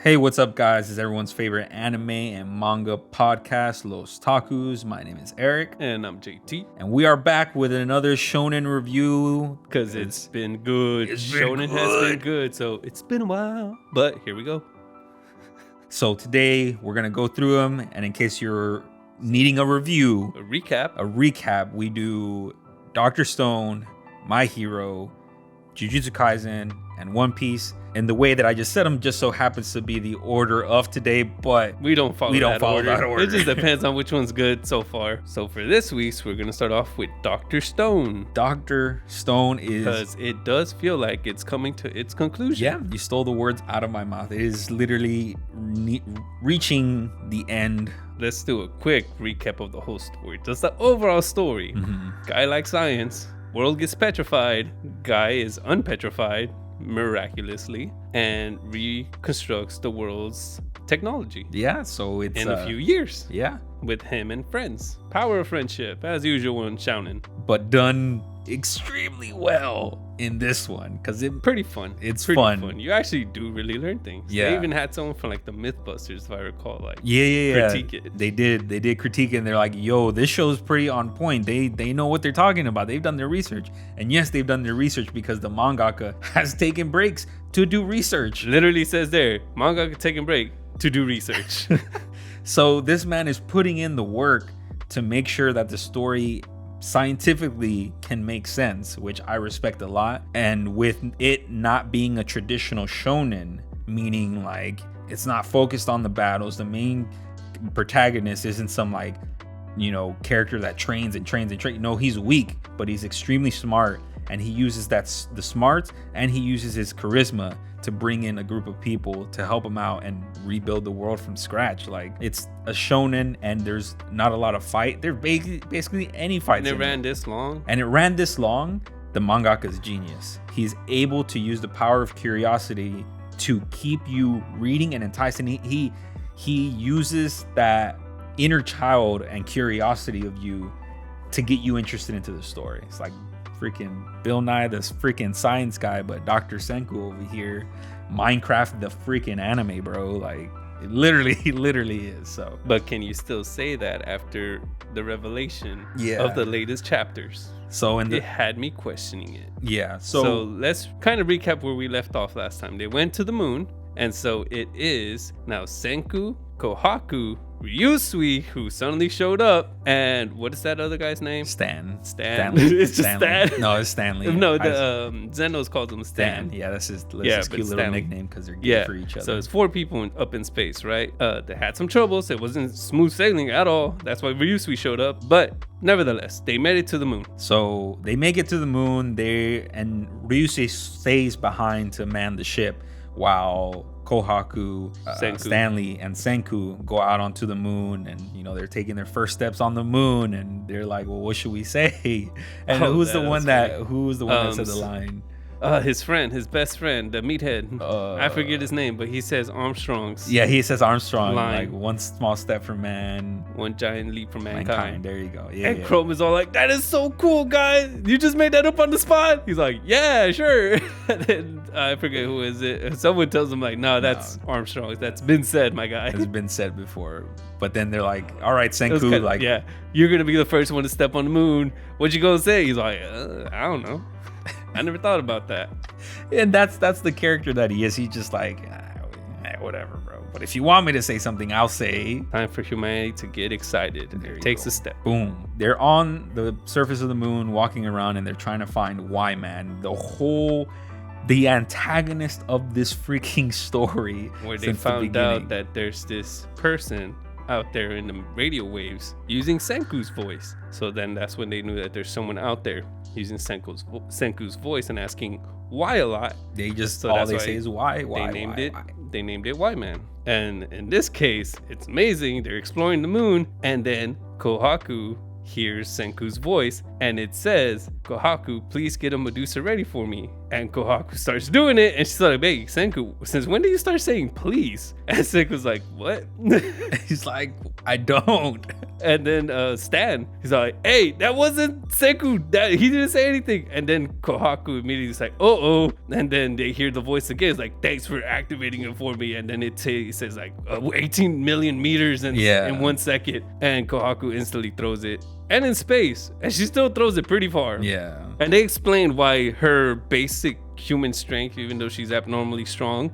Hey, what's up, guys? It's everyone's favorite anime and manga podcast, lOsTAKUS. My name is Eric. And I'm JT. And we are back with another shonen review. Because it's been good. Shonen has been good, so it's been a while. But here we go. So today, we're going to go through them. And in case you're needing a review, A recap, we do Dr. Stone, My Hero, Jujutsu Kaisen, and One Piece. And the way that I just said them just so happens to be the order of today, but we don't follow that order. It just depends on which one's good so far. So for this week's, we're going to start off with Dr. Stone. Dr. Stone is... Because it does feel like it's coming to its conclusion. Yeah, you stole the words out of my mouth. It is literally reaching the end. Let's do a quick recap of the whole story. Just the overall story. Guy likes science. World gets petrified. Guy is unpetrified. Miraculously, and reconstructs the world's technology. Yeah, so it's in a few years. Yeah, with him and friends. Power of friendship, as usual in Shounen. But done extremely well in this one, because it's pretty fun. It's pretty fun. You actually do really learn things. Yeah, they even had someone from like the Mythbusters, if I recall, like critique it. They did critique it, and they're like, yo, this show's pretty on point. They know what they're talking about. They've done their research. And yes, they've done their research because the mangaka has taken breaks to do research. Literally says there, mangaka taking break to do research. So this man is putting in the work to make sure that the story scientifically can make sense, which I respect a lot. And with it not being a traditional shonen, meaning like it's not focused on the battles, the main protagonist isn't some like, you know, character that trains. No, he's weak, but he's extremely smart, and he uses the smarts, and he uses his charisma to bring in a group of people to help him out and rebuild the world from scratch. Like, it's a shonen, and there's not a lot of fight. There's basically any fights. And it ran this long. The mangaka's genius. He's able to use the power of curiosity to keep you reading and enticing. He uses that inner child and curiosity of you to get you interested into the story. It's like freaking Bill Nye, this freaking science guy, but Dr. Senku over here, Minecraft, the freaking anime, bro. Like, it literally is. So, but can you still say that after the revelation of the latest chapters? So it had me questioning it. Yeah. So let's kind of recap where we left off last time. They went to the moon, and so it is now Senku, Kohaku, Ryusui, who suddenly showed up, and what is that other guy's name? Stanley. It's just Stan. No, it's Stanley. No, Zenos calls him Stan. Yeah, that's his cute little Stanley nickname because they're good for each other. So it's 4 people up in space, right? They had some troubles. It wasn't smooth sailing at all. That's why Ryusui showed up. But nevertheless, they made it to the moon. So they make it to the moon. And Ryusui stays behind to man the ship, while Kohaku, Stanley, and Senku go out onto the moon, and you know they're taking their first steps on the moon, and they're like, "Well, what should we say?" And who's the one that said the line? His best friend, the meathead. I forget his name, but he says Armstrong's. Yeah, he says Armstrong. Line. Like, one small step for man, one giant leap for mankind. There you go. Yeah. And Chrome is all like, "That is so cool, guys! You just made that up on the spot." He's like, "Yeah, sure." And then I forget who is it. Someone tells him like, "No, that's Armstrong. That's been said, my guy." It's been said before. But then they're like, "All right, Senku, yeah, you're gonna be the first one to step on the moon. What you gonna say?" He's like, "I don't know. I never thought about that." And that's the character that he is. He's just like, whatever, bro. But if you want me to say something, I'll say. Time for humanity to get excited. It takes a step. Boom. They're on the surface of the moon, walking around, and they're trying to find Y-Man. The antagonist of this freaking story. Where they found out that there's this person out there in the radio waves using Senku's voice. So then that's when they knew that there's someone out there using Senku's voice and asking why a lot. They say is why. They named it Y-Man. And in this case, it's amazing. They're exploring the moon, and then Kohaku hears Senku's voice, and it says, Kohaku, please get a Medusa ready for me. And Kohaku starts doing it, and she's like, hey, Senku, since when did you start saying please? And Senku's like, what? He's like, I don't. And then Stan, he's like, hey, that wasn't Senku. He didn't say anything. And then Kohaku immediately is like, uh-oh. And then they hear the voice again. It's like, thanks for activating it for me. And then it says like 18 million meters in 1 second. And Kohaku instantly throws it. And in space. And she still throws it pretty far. Yeah. And they explain why her basic human strength, even though she's abnormally strong,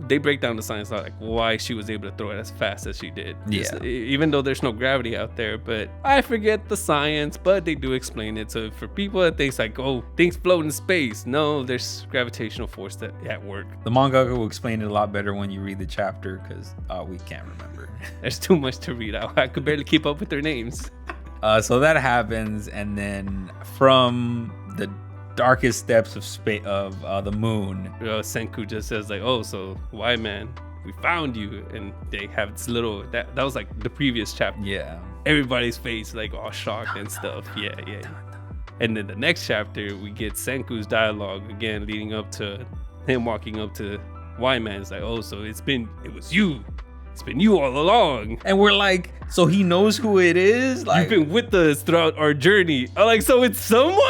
they break down the science like why she was able to throw it as fast as she did. Yeah. Even though there's no gravity out there, but I forget the science, but they do explain it. So for people that think like, oh, things float in space, no, there's gravitational force at work. The mangaka will explain it a lot better when you read the chapter because we can't remember. There's too much to read out. I could barely keep up with their names. So that happens, and then from the darkest depths of space of the moon, Senku just says like, oh, so why, man, we found you. And they have this little that was like the previous chapter. Yeah, everybody's face like all shocked and stuff. Yeah. And then the next chapter we get Senku's dialogue again, leading up to him walking up to Y Man. It's like, oh, so it was you. It's been you all along. And we're like, so he knows who it is? Like, you've been with us throughout our journey. I'm like, so it's someone?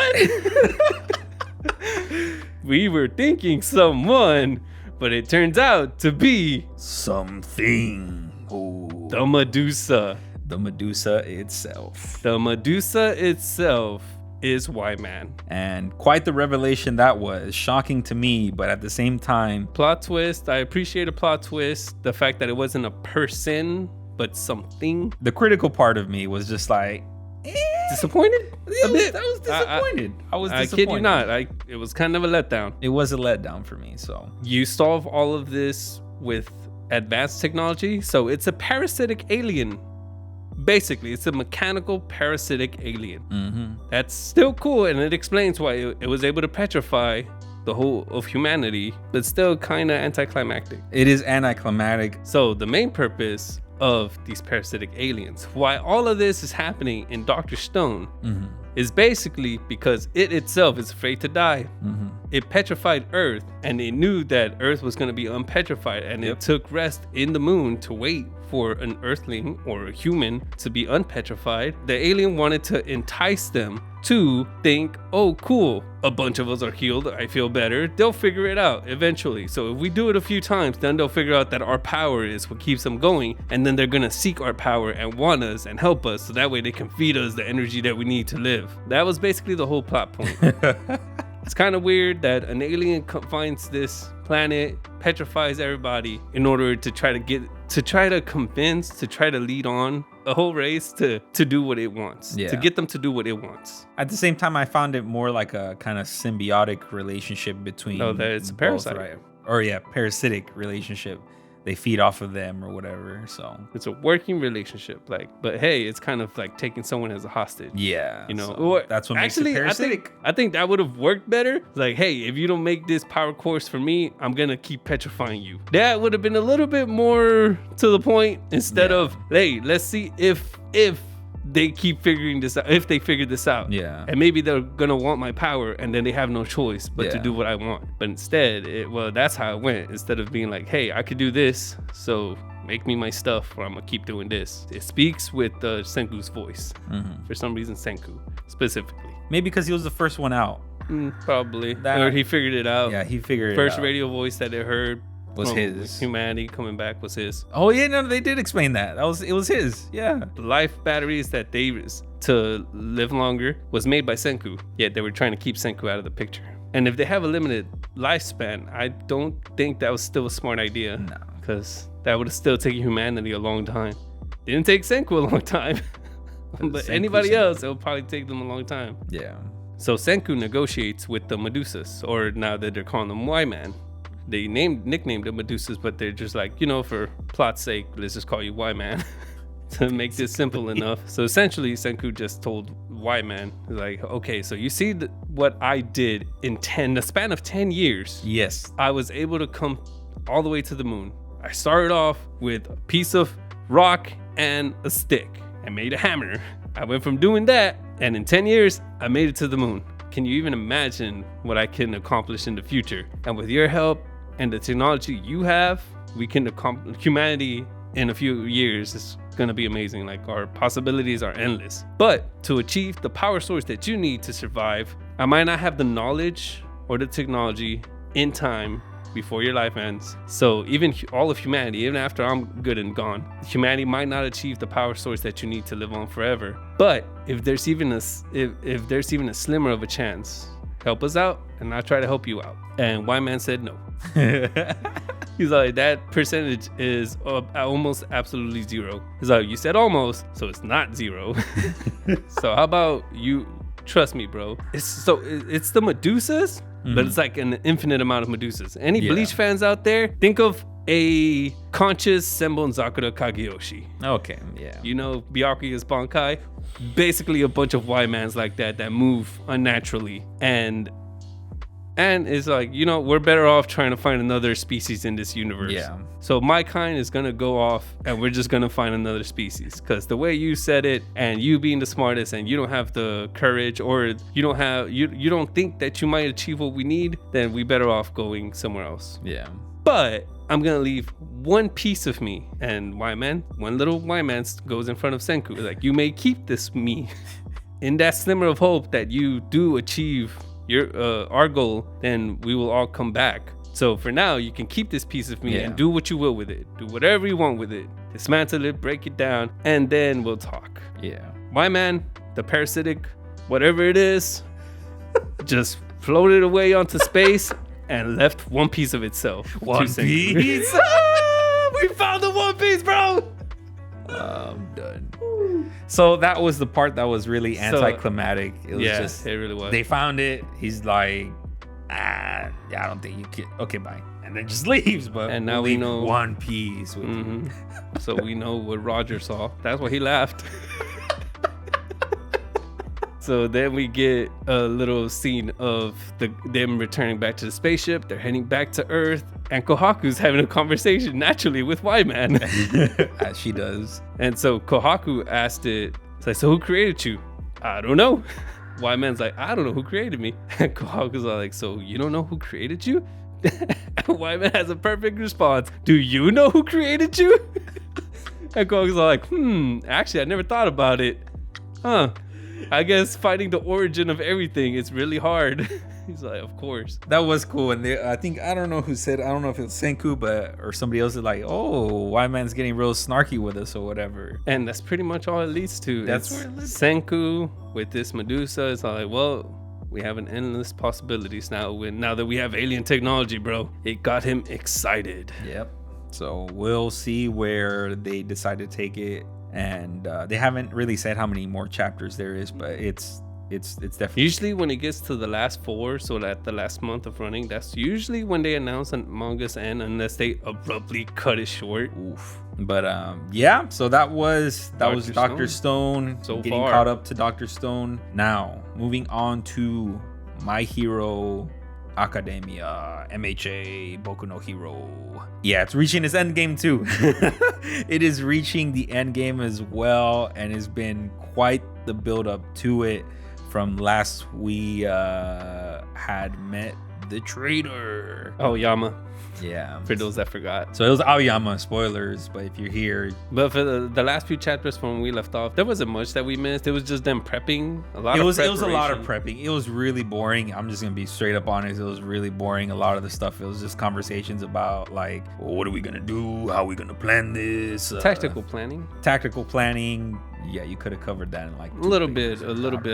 We were thinking someone, but it turns out to be something. Oh. The Medusa. The Medusa itself. The Medusa itself is Y-Man. And quite the revelation that was. Shocking to me, but at the same time, plot twist. I appreciate a plot twist. The fact that it wasn't a person, but something. The critical part of me was just like, disappointed? A bit. I was disappointed. I was disappointed. I kid you not. It was kind of a letdown. It was a letdown for me. So you solve all of this with advanced technology. So it's a parasitic alien. Basically, it's a mechanical parasitic alien. Mm-hmm. That's still cool, and it explains why it was able to petrify the whole of humanity, but still kind of anticlimactic. It is anticlimactic. So the main purpose of these parasitic aliens, why all of this is happening in Dr. Stone, is basically because it itself is afraid to die. It petrified Earth, and it knew that Earth was going to be unpetrified, and it took rest in the moon to wait for an earthling or a human to be unpetrified. The alien wanted to entice them to think, oh cool, a bunch of us are healed, I feel better, they'll figure it out eventually. So if we do it a few times, then they'll figure out that our power is what keeps them going, and then they're gonna seek our power and want us and help us, so that way they can feed us the energy that we need to live. That was basically the whole plot point. It's kind of weird that an alien finds this planet, petrifies everybody in order to try to lead on a whole race to do what it wants, to get them to do what it wants. At the same time, I found it more like a kind of symbiotic relationship between. Oh, that it's a parasite, right? Or parasitic relationship. They feed off of them or whatever. So it's a working relationship, but hey, it's kind of like taking someone as a hostage. Yeah, you know, so that's what makes it parasitic. I think that would have worked better. Like, hey, if you don't make this power course for me, I'm gonna keep petrifying you. That would have been a little bit more to the point instead of, hey, let's see if they keep figuring this out, if they figure this out. Yeah. And maybe they're gonna want my power, and then they have no choice but to do what I want. But instead, that's how it went. Instead of being like, hey, I could do this, so make me my stuff, or I'm gonna keep doing this. It speaks with Senku's voice. For some reason, Senku specifically. Maybe because he was the first one out. Probably. Or he figured it out. Yeah, he figured it out. First radio voice that it heard was his. Humanity coming back was his. Oh yeah, no, they did explain that. It was his. Yeah. The life batteries that they to live longer was made by Senku. Yet they were trying to keep Senku out of the picture. And if they have a limited lifespan, I don't think that was still a smart idea. No, because that would have still taken humanity a long time. Didn't take Senku a long time, but anybody else, it would probably take them a long time. Yeah. So Senku negotiates with the Medusas, or now that they're calling them Y-Man. They nicknamed them Medusas, but they're just like, for plot's sake, let's just call you Y-Man to make this simple enough. So essentially, Senku just told Y-Man, like, okay, so you see what I did in the span of 10 years. Yes. I was able to come all the way to the moon. I started off with a piece of rock and a stick. I made a hammer. I went from doing that, and in 10 years, I made it to the moon. Can you even imagine what I can accomplish in the future? And with your help and the technology you have, we can accomplish humanity in a few years. Is gonna be amazing. Like, our possibilities are endless. But to achieve the power source that you need to survive, I might not have the knowledge or the technology in time before your life ends. So even all of humanity, even after I'm good and gone, humanity might not achieve the power source that you need to live on forever. But if there's even a slimmer of a chance, help us out and I'll try to help you out. And Y-Man said no. He's like, that percentage is almost absolutely zero. He's like, you said almost, so it's not zero. So how about you trust me, bro? It's the Medusas, but it's like an infinite amount of Medusas. Any Bleach fans out there, think of a conscious Senbon Zakura Kageyoshi. Okay, yeah. You know, Byakuya's Bankai, basically a bunch of Y-mans like that move unnaturally. And it's like, you know, we're better off trying to find another species in this universe. Yeah. So my kind is going to go off and we're just going to find another species. Because the way you said it, and you being the smartest, and you don't have the courage, or you don't think that you might achieve what we need, then we better off going somewhere else. Yeah. But I'm going to leave one piece of me. And one little Y-man goes in front of Senku. Like, you may keep this me in that slimmer of hope that you do achieve our goal, then we will all come back. So for now, you can keep this piece of me and do what you will with it. Do whatever you want with it. Dismantle it, break it down, and then we'll talk. Yeah. Y-man, the parasitic, whatever it is, just floated away onto space and left one piece of itself. One piece? We found the One Piece, bro! I'm done. So that was the part that was really anticlimactic. It was just, it really was. They found it. He's like, I don't think you can. Okay, bye. And then just leaves. But and now we know One Piece with you. So we know what Roger saw. That's why he laughed. So then we get a little scene of them returning back to the spaceship. They're heading back to Earth, and Kohaku's having a conversation naturally with Y-Man. As she does. And so Kohaku asked it, it's like, so who created you? I don't know. Y-Man's like, I don't know who created me. And Kohaku's like, so you don't know who created you? Y-Man has a perfect response. Do you know who created you? And Kohaku's like, actually, I never thought about it. Huh. I guess finding the origin of everything is really hard. He's like, of course. That was cool. And I don't know who said, I don't know if it was Senku, or somebody else is like, oh, Y-Man's getting real snarky with us or whatever. And that's pretty much all it leads to. That's where it leads. Senku with this Medusa. It's like, well, we have an endless possibilities now. Now that we have alien technology, bro. It got him excited. Yep. So we'll see where they decide to take it. And they haven't really said how many more chapters there is, but it's definitely. Usually when it gets to the last 4, so that the last month of running, that's usually when they announce a manga's end, unless they abruptly cut it short. Oof. But yeah, so that was Dr. Stone. So getting far caught up to Dr. Stone. Now moving on to My Hero Academia, MHA, Boku no Hero. Yeah, it's reaching its end game too. It is reaching the end game as well, and it's been quite the build up to it. From last we had met the traitor. Aoyama. Yeah. For those that forgot. So it was Aoyama, spoilers, but if you're here. But for the last few chapters from when we left off, there wasn't much that we missed. It was just them prepping. It was a lot of prepping. It was really boring. I'm just going to be straight up honest. It was really boring. A lot of the stuff, it was just conversations about like, well, what are we going to do? How are we going to plan this? Tactical planning. Yeah, you could have covered that in like a little bit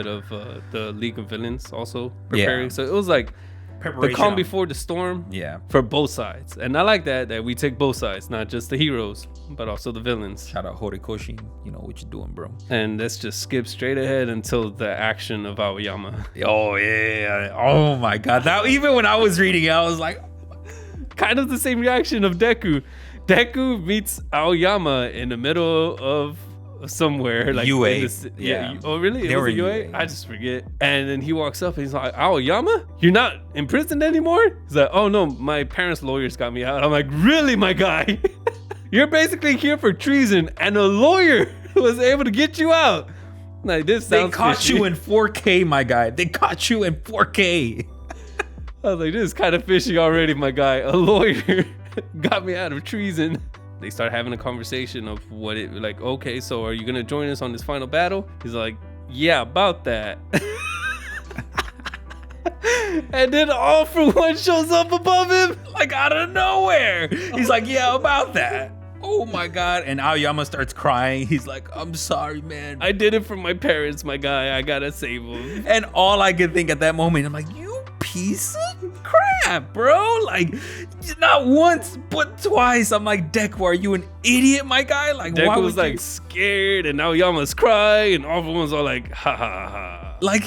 of the League of Villains also preparing. Yeah. So it was like the calm before the storm. Yeah, for both sides. And I like that we take both sides, not just the heroes, but also the villains. Shout out Horikoshi. You know what you're doing, bro. And let's just skip straight ahead until the action of Aoyama. Oh yeah. Oh my god. That even when I was reading it, I was like, kind of the same reaction of Deku. Deku meets Aoyama in the middle of somewhere like UA. Yeah. Oh really? They were UA? I just forget. And then he walks up and he's like, Aoyama, you're not in prison anymore? He's like, oh no, my parents' lawyers got me out. I'm like, really, my guy? You're basically here for treason and a lawyer was able to get you out. Like, this They sounds caught fishy. you in 4K, my guy. They caught you in 4K. I was like, this is kind of fishy already, my guy. A lawyer got me out of treason. They start having a conversation of what it, like, okay, so are you going to join us on this final battle? He's like, yeah, about that. And then All For One shows up above him. Like out of nowhere. He's like, yeah, about that. Oh my God. And Aoyama starts crying. He's like, I'm sorry, man. I did it for my parents, my guy. I gotta save them. And all I could think at that moment, I'm like, you piece of crap, bro. Like, not once, but twice. I'm like, Deku, are you an idiot, my guy? Like, why Deku would was like scared, and now Yama's crying, and All For One's all like, ha ha ha. Like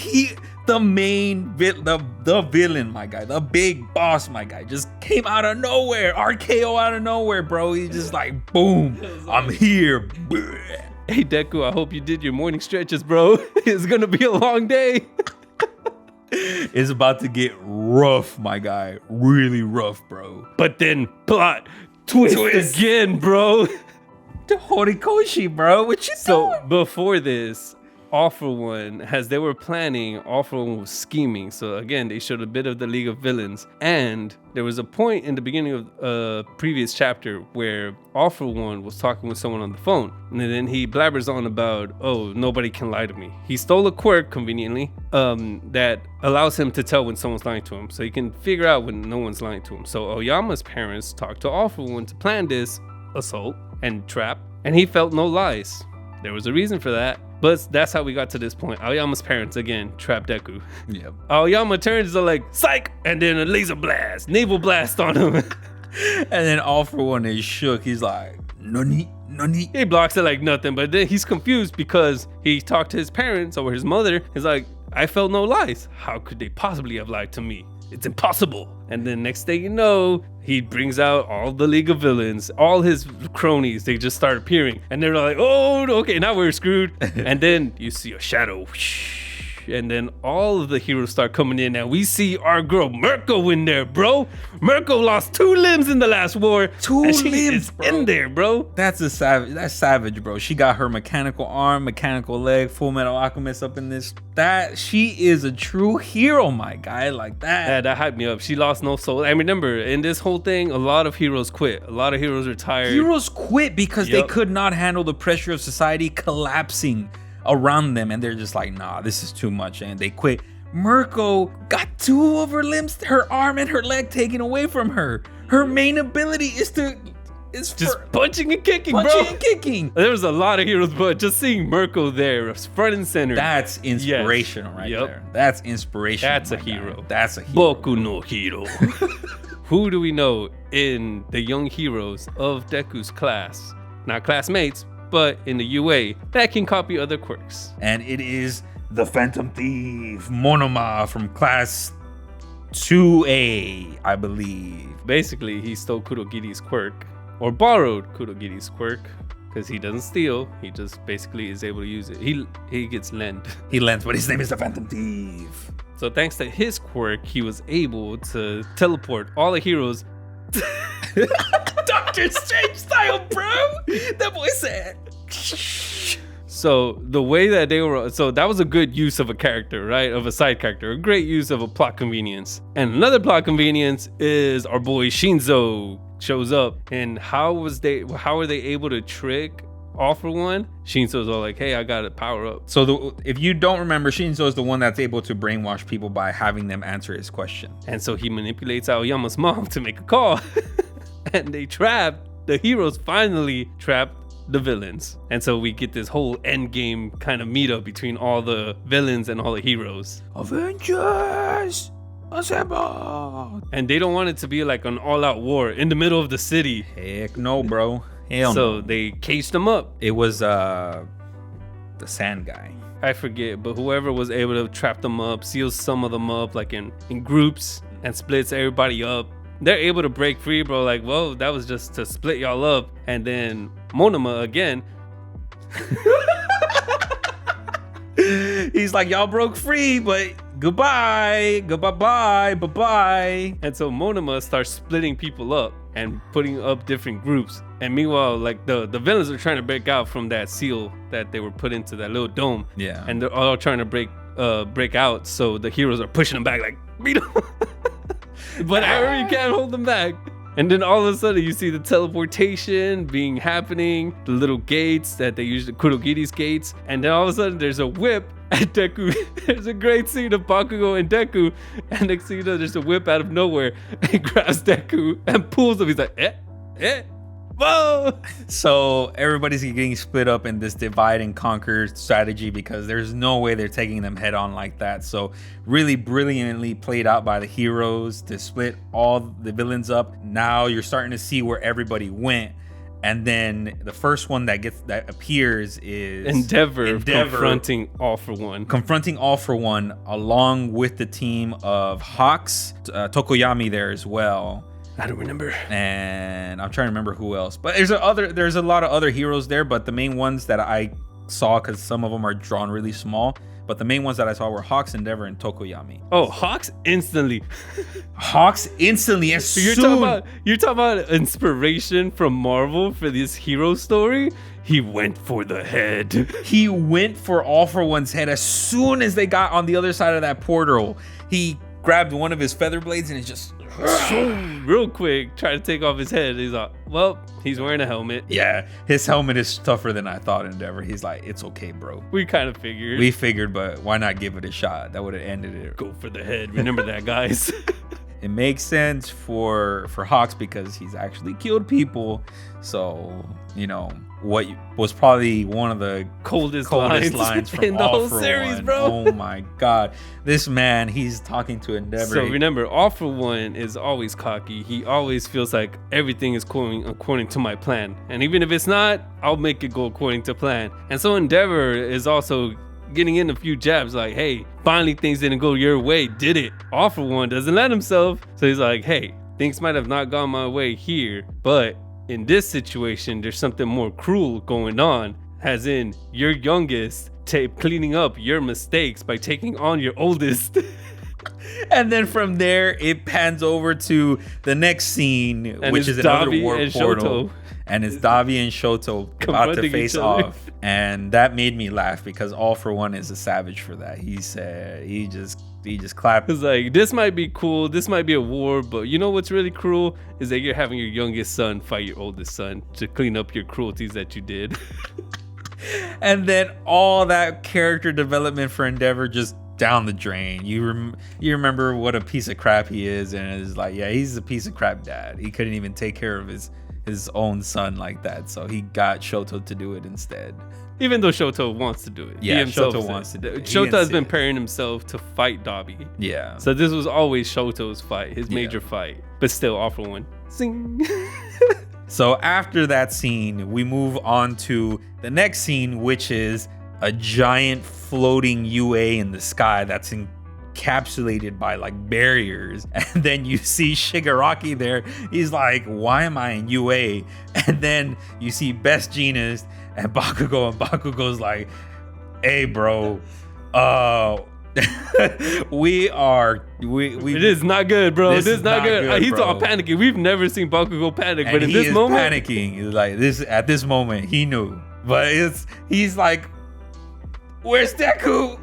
the main the villain, my guy, the big boss, my guy, just came out of nowhere, RKO out of nowhere, bro. He's just like, boom, I'm here. Hey Deku, I hope you did your morning stretches, bro. It's gonna be a long day. It's about to get rough, my guy, really rough, bro. But then plot twist again, bro. The Horikoshi, bro, what you So doing? before this, All For One, as they were planning, All For One was scheming. So again, they showed a bit of the League of Villains. And there was a point in the beginning of a previous chapter where All For One was talking with someone on the phone. And then he blabbers on about, oh, nobody can lie to me. He stole a quirk, conveniently, that allows him to tell when someone's lying to him. So he can figure out when no one's lying to him. So Oyama's parents talked to All For One to plan this assault and trap. And he felt no lies. There was a reason for that. But that's how we got to this point. Aoyama's parents, again, trap Deku. Yep. Aoyama turns to like, psych! And then a laser blast, naval blast on him. And then All For One is shook. He's like, nani. He blocks it like nothing, but then he's confused because he talked to his parents or his mother. He's like, I felt no lies. How could they possibly have lied to me? It's impossible. And then next thing you know, he brings out all the League of Villains, all his cronies. They just start appearing. And they're like, oh, okay, now we're screwed. And then you see a shadow. And then all of the heroes start coming in. And we see our girl Mirko in there, bro. Mirko lost 2 limbs in the last war. Two and she limbs, is bro. in there, bro. That's savage, bro. She got her mechanical arm, mechanical leg, Full Metal Alchemist up in this. That she is a true hero, my guy. Like that. Yeah, that hyped me up. She lost no soul. I remember in this whole thing, a lot of heroes quit. A lot of heroes retired. Heroes quit because they Yep. could not handle the pressure of society collapsing around them, and they're just like, nah, this is too much, and they quit. Mirko got 2 of her limbs, her arm and her leg taken away from her. Her main ability is Just punching and kicking, bro. punching and kicking. There was a lot of heroes, but just seeing Mirko there, front and center. That's inspirational right Yep. there. That's inspirational. That's a my guy. hero. That's a hero. Boku no hero. Who do we know in the young heroes of Deku's class? Not classmates, but in the UA that can copy other quirks. And it is the Phantom Thief, Monoma from class 2A, I believe. Basically, he stole Kurogiri's quirk, or borrowed Kurogiri's quirk, because he doesn't steal. He just basically is able to use it. He gets lent. He lends, but his name is the Phantom Thief. So thanks to his quirk, he was able to teleport all the heroes. Doctor Strange style, bro. That boy said. So the way that they were, so that was a good use of a character, right? Of a side character, a great use of a plot convenience. And another plot convenience is our boy Shinzo shows up. And how are they able to trick All For One? Shinzo's all like, hey, I got to power up. So if you don't remember, Shinzo is the one that's able to brainwash people by having them answer his question. And so he manipulates Aoyama's mom to make a call. And they the heroes finally trap the villains. And so we get this whole end game kind of meetup between all the villains and all the heroes. Avengers, assemble! And they don't want it to be like an all-out war in the middle of the city. Heck no, bro. Hell So no. they caged them up. It was the sand guy. I forget, but whoever was able to trap them up, seals some of them up like in groups and splits everybody up. They're able to break free, bro. Like, whoa, that was just to split y'all up. And then Monoma again. He's like, y'all broke free, but goodbye, bye-bye. And so Monoma starts splitting people up and putting up different groups. And meanwhile, like the villains are trying to break out from that seal that they were put into that little dome. Yeah. And they're all trying to break out. So the heroes are pushing them back, like, beat them. But Eri can't hold them back. And then all of a sudden you see the teleportation happening, the little gates that they use, the Kurogiri's gates. And then all of a sudden there's a whip at Deku. There's a great scene of Bakugo and Deku. And next thing you know, there's a whip out of nowhere and grabs Deku and pulls him. He's like, whoa! So everybody's getting split up in this divide and conquer strategy because there's no way they're taking them head on like that. So really brilliantly played out by the heroes to split all the villains up. Now you're starting to see where everybody went. And then the first one that appears is Endeavor confronting All For One. Along with the team of Hawks, Tokoyami there as well. I don't remember. And I'm trying to remember who else. But there's a lot of other heroes there, but the main ones that I saw, because some of them are drawn really small, but the main ones that I saw were Hawks, Endeavor, and Tokoyami. Oh, Hawks instantly. As You're talking about inspiration from Marvel for this hero story? He went for the head. He went for All For One's head as soon as they got on the other side of that portal. He grabbed one of his feather blades and it just real quick tried to take off his head. He's like, well, he's wearing a helmet. Yeah, his helmet is tougher than I thought. Endeavor, he's like, it's okay, bro. We kind of figured, but why not give it a shot? That would have ended it. Go for the head. Remember that, guys. It makes sense for Hawks because he's actually killed people. So, you know, what was probably one of the coldest lines from in the whole series, bro. Oh my God. This man, he's talking to Endeavor. So remember, All For One is always cocky. He always feels like everything is going according to my plan. And even if it's not, I'll make it go according to plan. And so Endeavor is also getting in a few jabs like, hey, finally things didn't go your way, did it? All For One doesn't let himself. So he's like, hey, things might have not gone my way here, but in this situation, there's something more cruel going on, as in your youngest cleaning up your mistakes by taking on your oldest. And then from there, it pans over to the next scene, and which is another warp portal. And it's Davi and Shoto about to face off. And that made me laugh because All For One is a savage for that. He said, he just clapped. It's like, this might be cool. This might be a war, but you know what's really cruel is that you're having your youngest son fight your oldest son to clean up your cruelties that you did. And then all that character development for Endeavor just down the drain. You remember what a piece of crap he is, and it's like, yeah, he's a piece of crap dad. He couldn't even take care of his own son like that, so he got Shoto to do it instead. Even though Shoto wants to do it. Yeah, Shoto wants to do it. Shoto has been preparing himself to fight Dabi. Yeah. So this was always Shoto's fight, his major fight. But still, All For One. Sing. So after that scene, we move on to the next scene, which is a giant floating UA in the sky that's encapsulated by like barriers. And then you see Shigaraki there. He's like, why am I in UA? And then you see Best Jeanist and Bakugo's like, hey bro, it is not good, bro. This is not good. He's all panicking. We've never seen Bakugo panic, but in this moment, panicking. He's like, at this moment he knew, but he's like, where's Deku?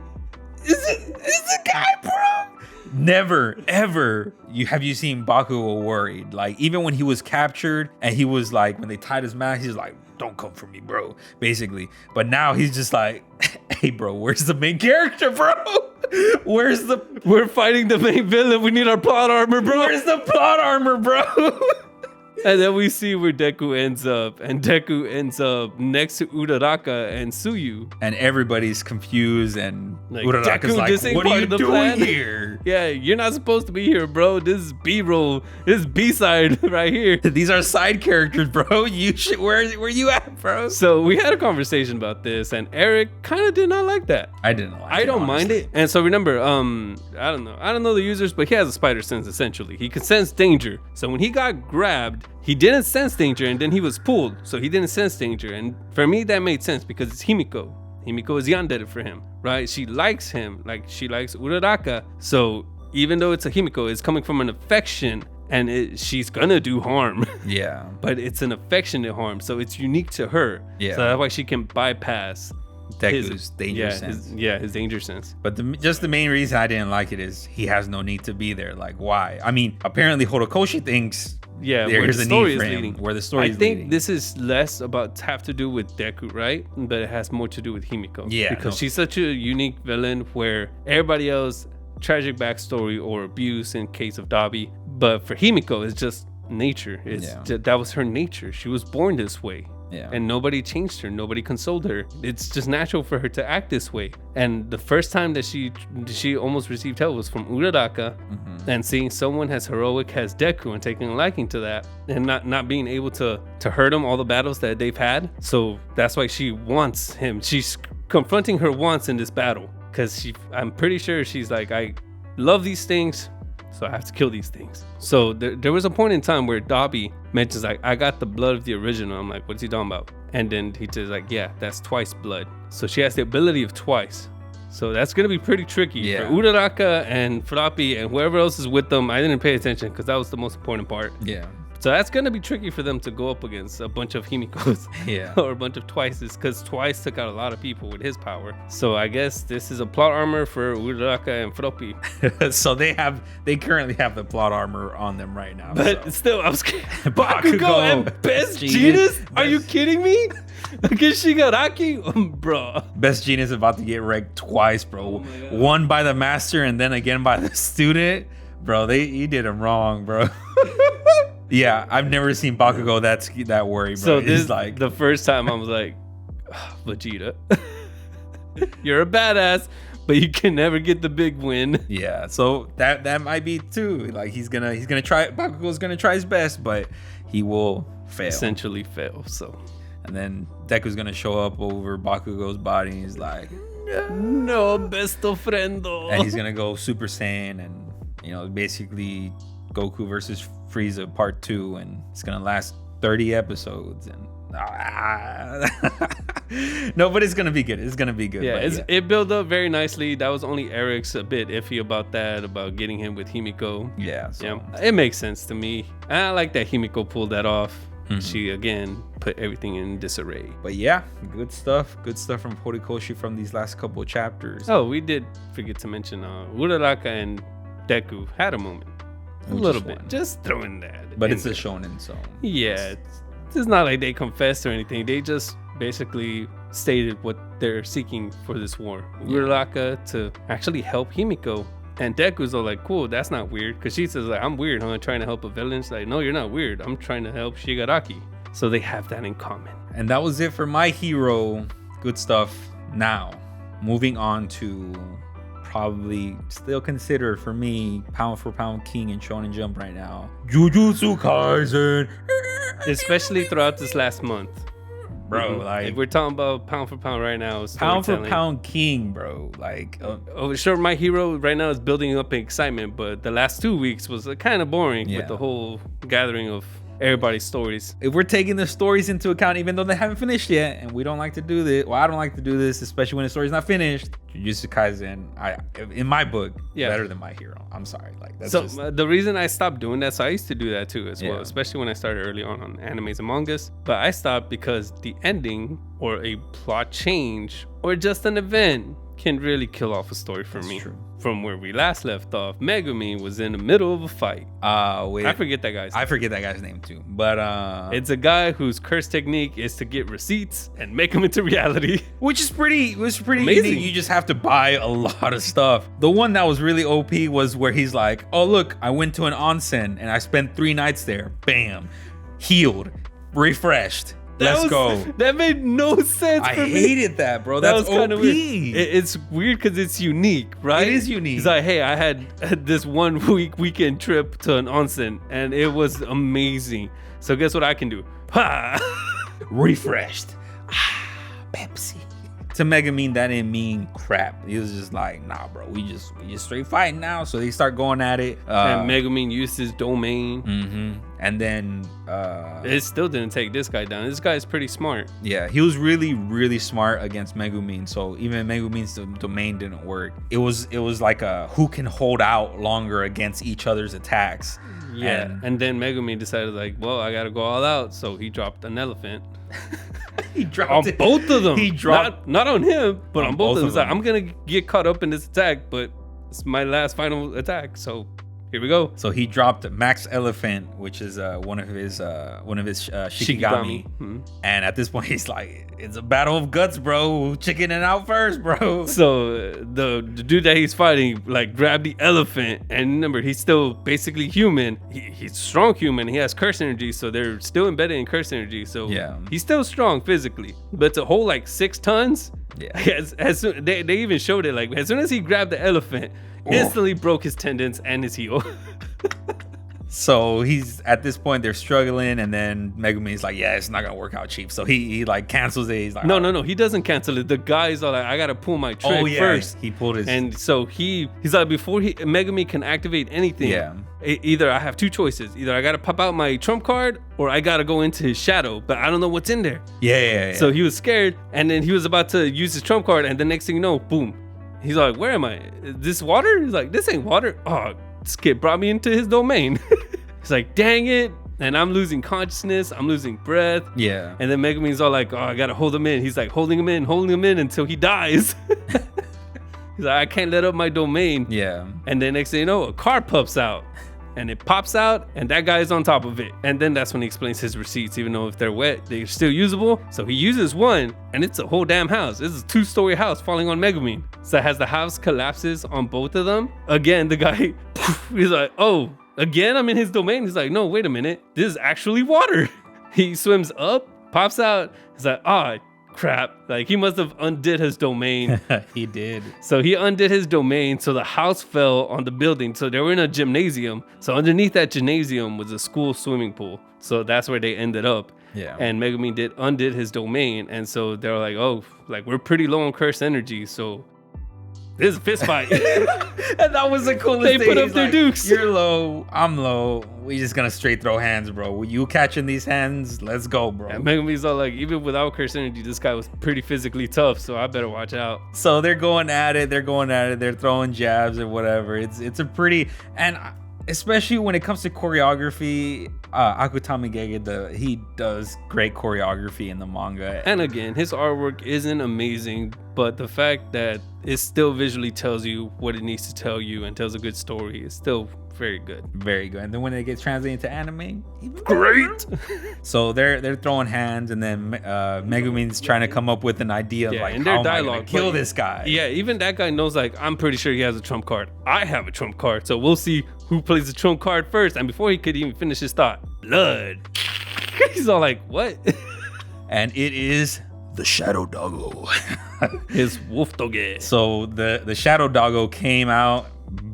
Is the guy, bro? Never ever have you seen Bakugo worried. Like, even when he was captured and he was like, when they tied his mouth, he's like, don't come for me, bro, basically. But now he's just like, hey bro, where's the main character, bro? We're fighting the main villain. We need our plot armor, bro. Where's the plot armor, bro? And then we see where Deku ends up. And Deku ends up next to Uraraka and Tsuyu. And everybody's confused. And like, Uraraka's like, what are you doing here? Yeah, you're not supposed to be here, bro. This is B-roll. This is B-side right here. These are side characters, bro. You should, where you at, bro? So we had a conversation about this. And Eric kind of did not like that. I didn't like it. I don't mind it. And so remember, I don't know the users, but he has a spider sense, essentially. He can sense danger. So when he got grabbed, he didn't sense danger, and then he was pulled, so he didn't sense danger. And for me, that made sense because it's Himiko. Himiko is yandere for him. right? She likes him, like she likes Uraraka. So even though it's a Himiko, it's coming from an affection, and she's gonna do harm. Yeah. But it's an affectionate harm, so it's unique to her. Yeah. So that's why she can bypass Deku's danger sense. His danger sense. But just the main reason I didn't like it is he has no need to be there. Like, why? I mean, apparently Horikoshi thinks where the story is leading. Where the story is leading. I leading. think this is less have to do with Deku, right? But it has more to do with Himiko. Yeah. Because she's such a unique villain where everybody else, tragic backstory or abuse in case of Dabi. But for Himiko, it's just nature. That was her nature. She was born this way. Yeah. And nobody changed her. Nobody consoled her. It's just natural for her to act this way. And the first time that she almost received help was from Uraraka. Mm-hmm. And seeing someone as heroic as Deku and taking a liking to that and not being able to hurt him all the battles that they've had. So that's why she wants him. She's confronting her wants in this battle. Because I'm pretty sure she's like, I love these things, so I have to kill these things. So there was a point in time where Dabi mentions like, I got the blood of the original. I'm like, what's he talking about? And then he says like, yeah, that's twice blood. So she has the ability of twice. So that's going to be pretty tricky for Uraraka and Froppy and whoever else is with them. I didn't pay attention because that was the most important part. Yeah. So that's going to be tricky for them to go up against a bunch of Himikos or a bunch of Twices, because Twice took out a lot of people with his power. So I guess this is a plot armor for Uraraka and Froppy. So they currently have the plot armor on them right now. But still, I was Bakugo and Best Genius? Are you kidding me? Against Shigaraki? Bro. Best Genius is about to get wrecked twice, bro. One by the master and then again by the student. Bro, he did him wrong, bro. Yeah, I've never seen Bakugo that worried, bro. So this is like the first time I was like, Vegeta, you're a badass, but you can never get the big win. Yeah, so that might be too. Like he's gonna try. Bakugo's gonna try his best, but he will fail. Essentially fail. So, and then Deku's gonna show up over Bakugo's body. And he's like, no, besto friendo. And he's gonna go Super Saiyan, and basically Goku versus Frieza Part 2, and it's gonna last 30 episodes. And no, but it's gonna be good. It's gonna be good. Yeah, it built up very nicely. That was only Eric's a bit iffy about getting him with Himiko. Yeah, so. Yeah, it makes sense to me. And I like that Himiko pulled that off. Mm-hmm. She again put everything in disarray. But yeah, good stuff from Horikoshi from these last couple of chapters. Oh, we did forget to mention Uraraka and Deku had a moment. A little bit. Just throwing that. But it's a shonen, so. Yeah. It's not like they confessed or anything. They just basically stated what they're seeking for this war. Uraraka to actually help Himiko. And Deku's all like, cool, that's not weird. Because she says, like, I'm weird, huh? Trying to help a villain. She's like, no, you're not weird. I'm trying to help Shigaraki. So they have that in common. And that was it for My Hero. Good stuff. Now, moving on to probably still considered for me pound for pound king in Shonen Jump right now, Jujutsu Kaisen. Especially throughout this last month, bro. Like, if we're talking about pound for pound right now, pound for pound king, bro. Like, sure, My Hero right now is building up in excitement, but the last 2 weeks was kind of boring with the whole gathering of everybody's stories. If we're taking the stories into account, even though they haven't finished yet, and we don't like to do this, I don't like to do this, especially when the story's not finished. Jujutsu Kaisen, in my book, better than My Hero. I'm sorry, like that's the reason I stopped doing that. So I used to do that too as well, especially when I started early on animes and mangas. But I stopped because the ending or a plot change or just an event can really kill off a story for me. True. From where we last left off, Megumi was in the middle of a fight. I forget that guy's name. I forget that guy's name too. But it's a guy whose curse technique is to get receipts and make them into reality. Which is pretty amazing. Easy. You just have to buy a lot of stuff. The one that was really OP was where he's like, oh look, I went to an onsen and I spent 3 nights there. Bam. Healed. Refreshed. Let's go. That made no sense for me. I hated that, bro. That's kind of OP. Weird. It's weird because it's unique, right? It is unique. It's like, hey, I had this 1 weekend trip to an onsen and it was amazing. So guess what I can do? Ha! Refreshed. Pepsi. to Megumin, that didn't mean crap. He was just like, nah, bro, we just straight fighting now. So they start going at it. And Megumin used his domain. And then it still didn't take this guy down. This guy is pretty smart. Yeah, he was really, really smart against Megumin. So even Megumin's domain didn't work. It was like a who can hold out longer against each other's attacks. Yeah, and then Megumin decided like, well, I gotta go all out. So he dropped an elephant. He dropped on both of them. He dropped not on him, but on both of them. He's them. like, I'm gonna get caught up in this attack, but it's my last final attack. So here we go. So he dropped Max Elephant, which is one of his Shikigami. And at this point, he's like, it's a battle of guts, bro. Chickening out first, bro. So the dude that he's fighting like grabbed the elephant, and remember, he's still basically human. He's strong human. He has curse energy, so they're still embedded in curse energy. So yeah, he's still strong physically, but to hold like 6 tons. Yeah. As soon, they even showed it, like as soon as he grabbed the elephant, instantly broke his tendons and his heel. So he's at this point, they're struggling, and then Megumin's like, yeah, it's not gonna work out, Chief. So he like cancels it. He's like, no, he doesn't cancel it. The guy's all like, I gotta pull my trick first. He pulled his, and so he's like, before Megumin can activate anything, either I have 2 choices. Either I gotta pop out my trump card, or I gotta go into his shadow, but I don't know what's in there. Yeah. So he was scared, and then he was about to use his trump card, and the next thing you know, boom. He's like, where am I? Is this water? He's like, this ain't water. Oh, this kid brought me into his domain. He's like, dang it. And I'm losing consciousness. I'm losing breath. Yeah. And then Megumin's all like, oh, I gotta hold him in. He's like holding him in until he dies. He's like, I can't let up my domain. Yeah. And then next thing you know, a car pops out. And it pops out, and that guy is on top of it. And then that's when he explains his receipts. Even though if they're wet, they're still usable. So he uses one, and it's a whole damn house. This is a 2-story house falling on Megumin. So as the house collapses on both of them, again, the guy, he's like, oh, again, I'm in his domain. He's like, no, wait a minute. This is actually water. He swims up, pops out. He's like, oh, crap. Like, he must have undid his domain. He did. So he undid his domain. So the house fell on the building. So they were in a gymnasium. So underneath that gymnasium was a school swimming pool. So that's where they ended up. Yeah. And Megumin undid his domain. And so they were like, oh, like, we're pretty low on curse energy. So this is a fist fight. And that was the coolest thing. They put up their dukes. You're low, I'm low. We just gonna straight throw hands, bro. You catching these hands? Let's go, bro. And Megumin's all like, even without curse energy, this guy was pretty physically tough, so I better watch out. So they're going at it. They're throwing jabs or whatever. It's a pretty, and especially when it comes to choreography, Akutami Gege, he does great choreography in the manga. And again, his artwork isn't amazing, but the fact that it still visually tells you what it needs to tell you and tells a good story is still very good. Very good. And then when it gets translated into anime, even great. So they're throwing hands, and then Megumin's trying to come up with an idea of like, and how their am I dialogue, gonna kill this guy? Yeah, even that guy knows, like, I'm pretty sure he has a trump card. I have a trump card, so we'll see who plays the trump card first. And before he could even finish his thought, blood. He's all like, what? And it is the Shadow Doggo. His wolf doge. So the Shadow Doggo came out,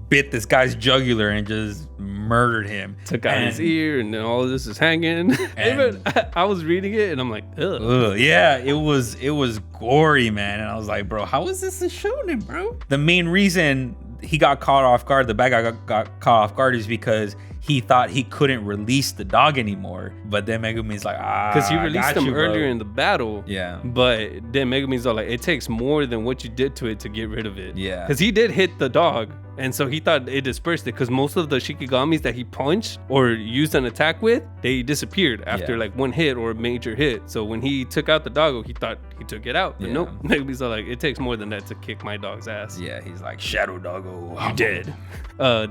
bit this guy's jugular, and just murdered him. Took out his ear, and then all of this is hanging. Even I was reading it, and I'm like, ugh. Yeah, it was gory, man. And I was like, bro, how is this a shonen, bro? The main reason he got caught off guard, the bad guy got caught off guard, is because he thought he couldn't release the dog anymore. But then Megumin's like, because he released him earlier in the battle. Yeah. But then Megumin's all like, it takes more than what you did to it to get rid of it. Yeah. Because he did hit the dog. And so he thought it dispersed it, because most of the Shikigamis that he punched or used an attack with, they disappeared after like one hit or a major hit. So when he took out the doggo, he thought he took it out. But nope. Megumin's all like, it takes more than that to kick my dog's ass. Yeah, he's like, Shadow Doggo, you dead.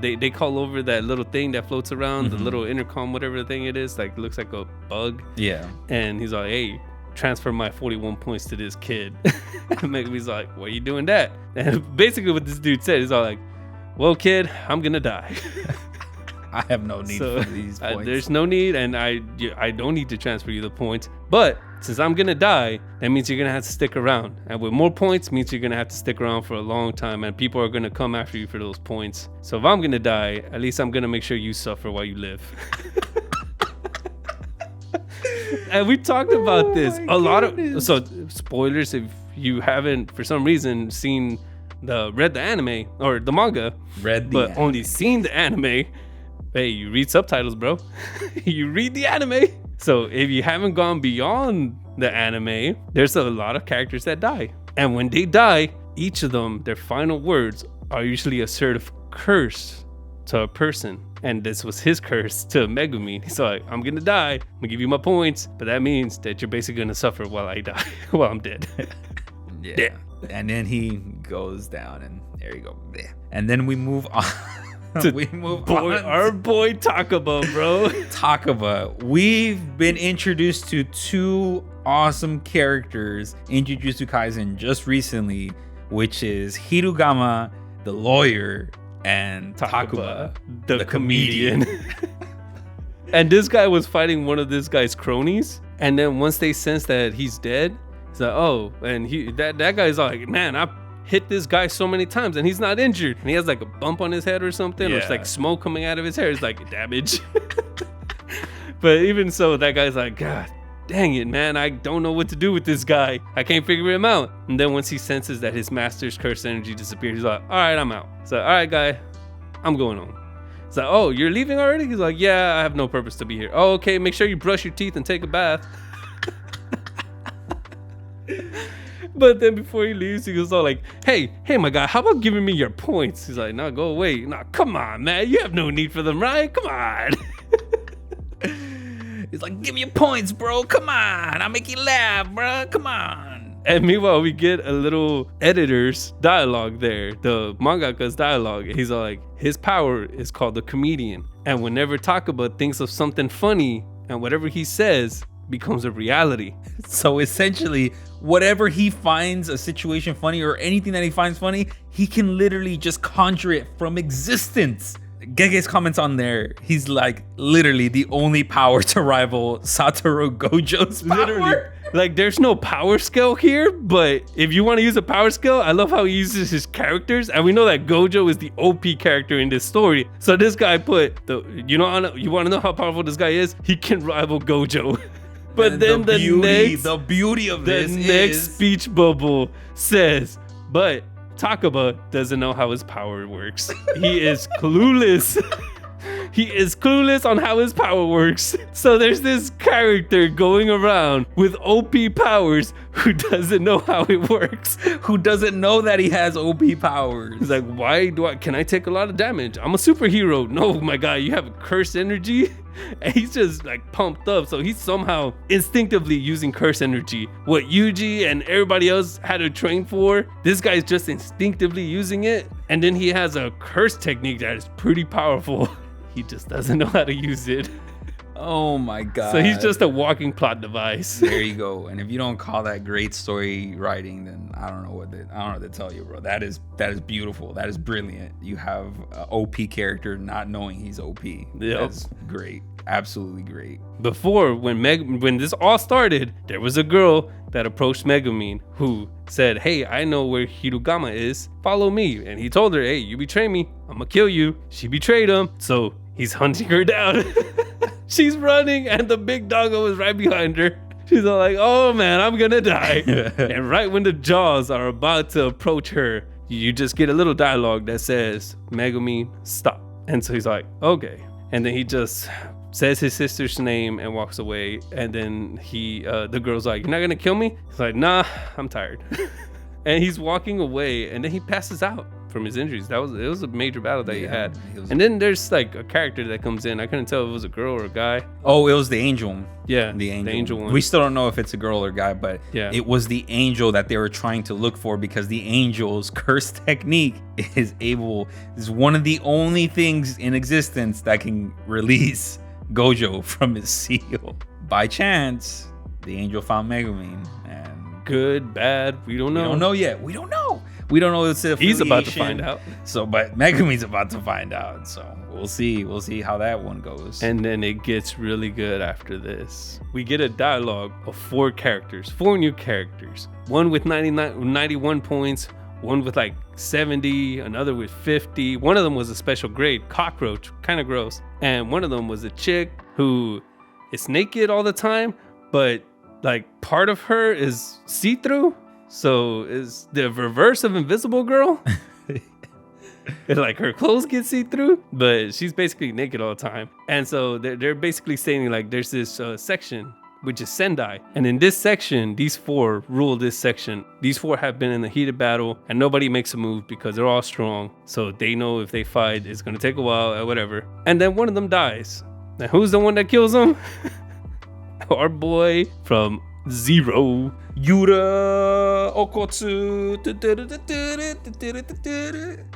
They call over that little thing that floats around, the little intercom, whatever the thing it is, like looks like a bug. Yeah. And he's like, hey, transfer my 41 points to this kid. And Megumin's like, why are you doing that? And basically what this dude said is all like, well, kid, I'm gonna die. I have no need for these points. There's no need, and I don't need to transfer you the points. But since I'm gonna die, that means you're gonna have to stick around. And with more points means you're gonna have to stick around for a long time, and people are gonna come after you for those points. So if I'm gonna die, at least I'm gonna make sure you suffer while you live. And we talked about this a lot of. So spoilers if you haven't, for some reason, read the anime or the manga, only seen the anime, hey, you read subtitles, bro. You read the anime. So if you haven't gone beyond the anime, there's a lot of characters that die. And when they die, each of them, their final words are usually a sort of curse to a person. And this was his curse to Megumin. He's like, I'm gonna die, I'm gonna give you my points, but that means that you're basically gonna suffer while I die, while I'm dead. Yeah. And then he goes down, and there you go. And then we move on. Our boy Takaba, bro. Takaba. We've been introduced to two awesome characters in Jujutsu Kaisen just recently, which is Hirugama, the lawyer, and Takaba, the comedian. And this guy was fighting one of this guy's cronies, and then once they sense that he's dead, it's like, oh, and that guy's like, man, I hit this guy so many times and he's not injured, and he has like a bump on his head or something, or it's like smoke coming out of his hair. It's like damage. But even so, that guy's like, God dang it, man, I don't know what to do with this guy. I can't figure him out. And then once he senses that his master's cursed energy disappeared, he's like, all right, I'm out. So, all right, guy, I'm going home. It's like, oh, you're leaving already? He's like, yeah, I have no purpose to be here. Oh, okay, make sure you brush your teeth and take a bath. But then before he leaves, he goes all like, hey, my guy, how about giving me your points? He's like, no, go away. No, come on, man. You have no need for them, right? Come on. He's like, give me your points, bro. Come on. I'll make you laugh, bro. Come on. And meanwhile, we get a little editor's dialogue there, the mangaka's dialogue. He's all like, his power is called the comedian. And whenever Takaba thinks of something funny, and whatever he says becomes a reality. So essentially, whatever he finds a situation funny, or anything that he finds funny, he can literally just conjure it from existence. Gege's comments on there, he's like literally the only power to rival Satoru Gojo's power. Literally, like there's no power skill here, but if you want to use a power skill, I love how he uses his characters, and we know that Gojo is the OP character in this story. So this guy you want to know how powerful this guy is? He can rival Gojo. But and then the beauty of this is the next speech bubble says, but Takaba doesn't know how his power works. He is clueless. He is clueless on how his power works. So there's this character going around with OP powers who doesn't know how it works, who doesn't know that he has OP powers. He's like, can I take a lot of damage? I'm a superhero. No, my guy, you have cursed energy. And he's just like pumped up. So he's somehow instinctively using curse energy. What Yuji and everybody else had to train for, this guy's just instinctively using it. And then he has a curse technique that is pretty powerful. He just doesn't know how to use it. Oh my God. So he's just a walking plot device. There you go. And if you don't call that great story writing, then I don't know what to tell you, bro. That is beautiful. That is brilliant. You have an OP character not knowing he's OP. Yep. That's great. Absolutely great. Before, when this all started, there was a girl that approached Megumin who said, hey, I know where Hirugama is. Follow me. And he told her, hey, you betray me, I'm gonna kill you. She betrayed him. So he's hunting her down. She's running, and the big doggo is right behind her. She's all like, oh man, I'm gonna die. And right when the jaws are about to approach her, you just get a little dialogue that says, Megumin, stop. And so he's like, okay. And then he just says his sister's name and walks away. And then the girl's like, you're not gonna kill me? He's like, nah, I'm tired. And he's walking away, and then he passes out from his injuries. It was a major battle that he had. And then there's like a character that comes in. I couldn't tell if it was a girl or a guy. Oh, it was the angel. Yeah, the angel one. We still don't know if it's a girl or a guy, but it was the angel that they were trying to look for, because the angel's curse technique is one of the only things in existence that can release Gojo from his seal. By chance, the angel found Megumin, and good, bad, we don't know. We don't know yet. We don't know. We don't know if it's affiliation. He's about to find out. So, but Megumin's about to find out. So we'll see. We'll see how that one goes. And then it gets really good after this. We get a dialogue of 4 new characters. One with 91 points, one with like 70, another with 50. One of them was a special grade, cockroach, kind of gross. And one of them was a chick who is naked all the time, but like part of her is see-through. So is the reverse of Invisible Girl. It's like her clothes get see-through, but she's basically naked all the time. And so they're basically saying like there's this section, which is Sendai. And in this section, these 4 rule this section. These 4 have been in a heated battle and nobody makes a move because they're all strong. So they know if they fight, it's going to take a while or whatever. And then one of them dies. Now who's the one that kills him? Our boy from Zero, Yura Okotsu.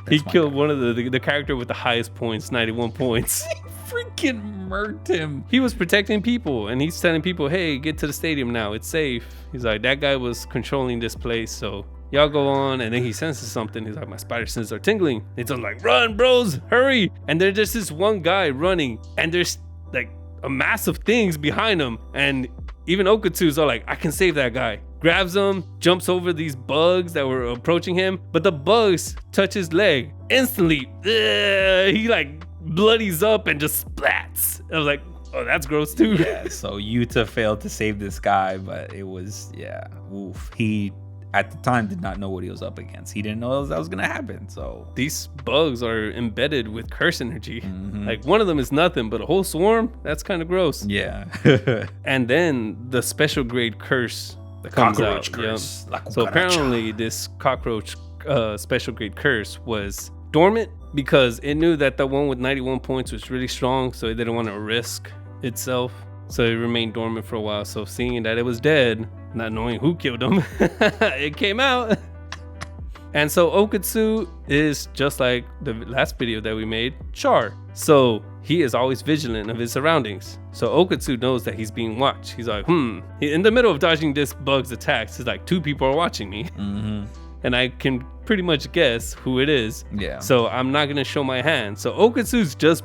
He killed one of the character with the highest points, 91 points. Freaking murked him. He was protecting people and he's telling people, hey, get to the stadium now. It's safe. He's like, that guy was controlling this place. So y'all go on. And then he senses something. He's like, my spider senses are tingling. It's like, run, bros, hurry. And there's just this one guy running and there's like a mass of things behind him. And even Okatsu's all like, I can save that guy. Grabs him, jumps over these bugs that were approaching him. But the bugs touch his leg. Instantly, he like bloodies up and just splats. I was like, oh, that's gross too. Yeah, so Yuta failed to save this guy, but it was, yeah, oof. He, at the time, did not know what he was up against. He didn't know that was going to happen, so. These bugs are embedded with curse energy. Like, one of them is nothing, but a whole swarm, that's kind of gross. Yeah. And then the special grade curse that comes Cockroach out. curse. Yep. So apparently this cockroach special grade curse was dormant because it knew that the one with 91 points was really strong, so it didn't want to risk itself. So it remained dormant for a while. So seeing that it was dead, not knowing who killed him, it came out. And so Okatsu is just like the last video that we made, Char. So he is always vigilant of his surroundings. So Okatsu knows that he's being watched. He's like, in the middle of dodging this bug's attacks, he's like, 2 people are watching me. And I can pretty much guess who it is. Yeah. So I'm not going to show my hand. So Okatsu's just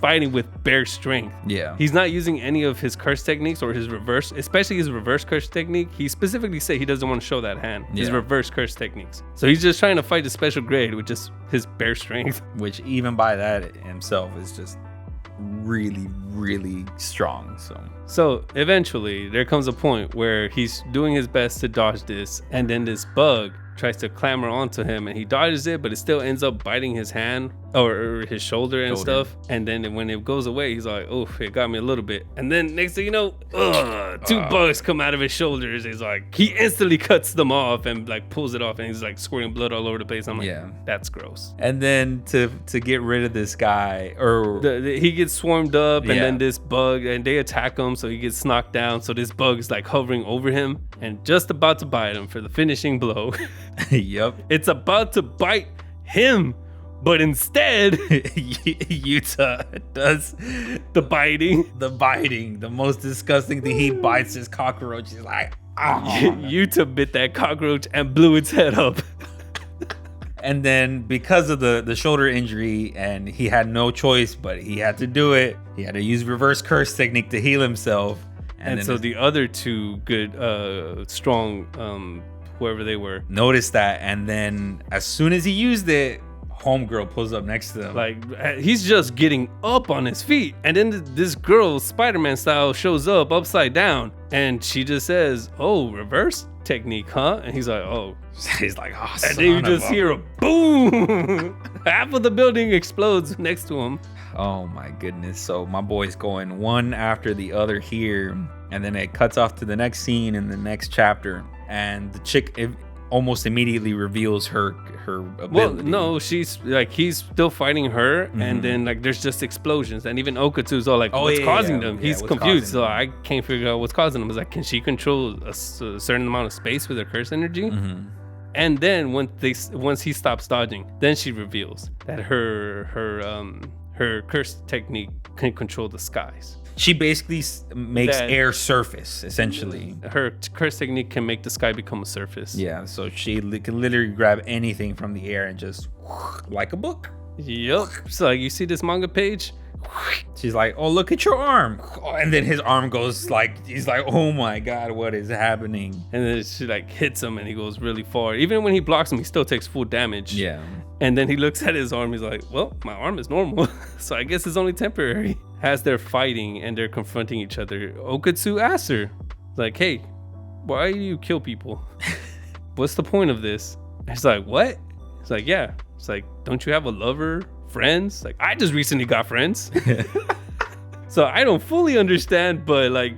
fighting with bare strength. Yeah. He's not using any of his curse techniques or his reverse, especially his reverse curse technique. He specifically said he doesn't want to show that hand. His reverse curse techniques. So he's just trying to fight the special grade with just his bare strength. Which even by that himself is just really, really strong. So Eventually there comes a point where he's doing his best to dodge this, and then this bug tries to clamber onto him and he dodges it, but it still ends up biting his hand or his shoulder and stuff. And then when it goes away, he's like, oh, it got me a little bit. And then next thing you know, 2 bugs come out of his shoulders. He's like, he instantly cuts them off and like pulls it off, and he's like squirting blood all over the place. I'm like, that's gross. And then to get rid of this guy, or he gets swarmed up, and then this bug, and they attack him, so he gets knocked down. So this bug is like hovering over him and just about to bite him for the finishing blow. Yep. It's about to bite him, but instead Yuta does the biting. The most disgusting thing. He bites his cockroach. He's like, Yuta bit that cockroach and blew its head up. And then because of the shoulder injury, and he had no choice, but he had to do it. He had to use reverse curse technique to heal himself. And so the other 2 good, strong, whoever they were, noticed that. And then as soon as he used it, homegirl pulls up next to him. Like, he's just getting up on his feet. And then this girl, Spider-Man style, shows up upside down. And she just says, oh, reverse technique, huh? And he's like, oh. He's like, oh, and then you just hear a boom. Half of the building explodes next to him. Oh my goodness. So my boy's going one after the other here. And then it cuts off to the next scene in the next chapter. And the chick almost immediately reveals her ability. Well, no, she's like, he's still fighting her, and then like there's just explosions, and even Okatsu's all like, what's causing them? He's confused, so I can't figure out what's causing them. It's like, can she control a certain amount of space with her curse energy? And then once he stops dodging, then she reveals that her curse technique can control the skies. She basically makes air surface, essentially. Her curse technique can make the sky become a surface. Yeah, so she can literally grab anything from the air and just, like a book. Yep. So you see this manga page? She's like, oh, look at your arm. And then his arm goes like, he's like, oh my God, what is happening? And then she like hits him and he goes really far. Even when he blocks him, he still takes full damage. Yeah. And then he looks at his arm. He's like, well, my arm is normal. So I guess it's only temporary. As they're fighting and they're confronting each other, Okatsu asks her, like, hey, why do you kill people? what's the point of this? And he's like, what? It's like, yeah. It's like, don't you have a lover, friends? Like, I just recently got friends. So I don't fully understand, but like,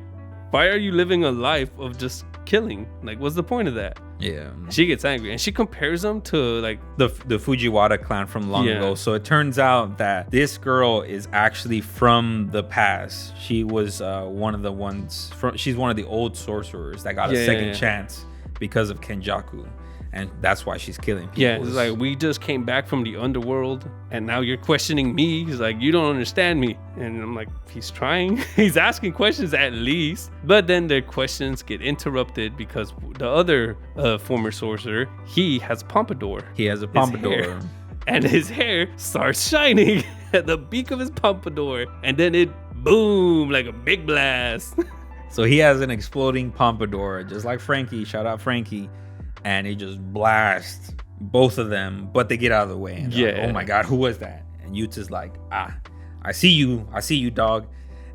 why are you living a life of just killing? Like, what's the point of that? Yeah. She gets angry and she compares them to like the Fujiwara clan from long ago. So it turns out that this girl is actually from the past. She was one of the ones she's one of the old sorcerers that got a second chance because of Kenjaku. And that's why she's killing people. Yeah, it's like, we just came back from the underworld and now you're questioning me. He's like, you don't understand me. And I'm like, he's trying. He's asking questions at least. But then the questions get interrupted because the other former sorcerer, he has pompadour. He has a pompadour. And his hair starts shining at the beak of his pompadour. And then it boom, like a big blast. So he has an exploding pompadour, just like Frankie. Shout out Frankie. And he just blasts both of them, but they get out of the way. And like, oh my God, who was that? And Yuta's like, I see you, dog.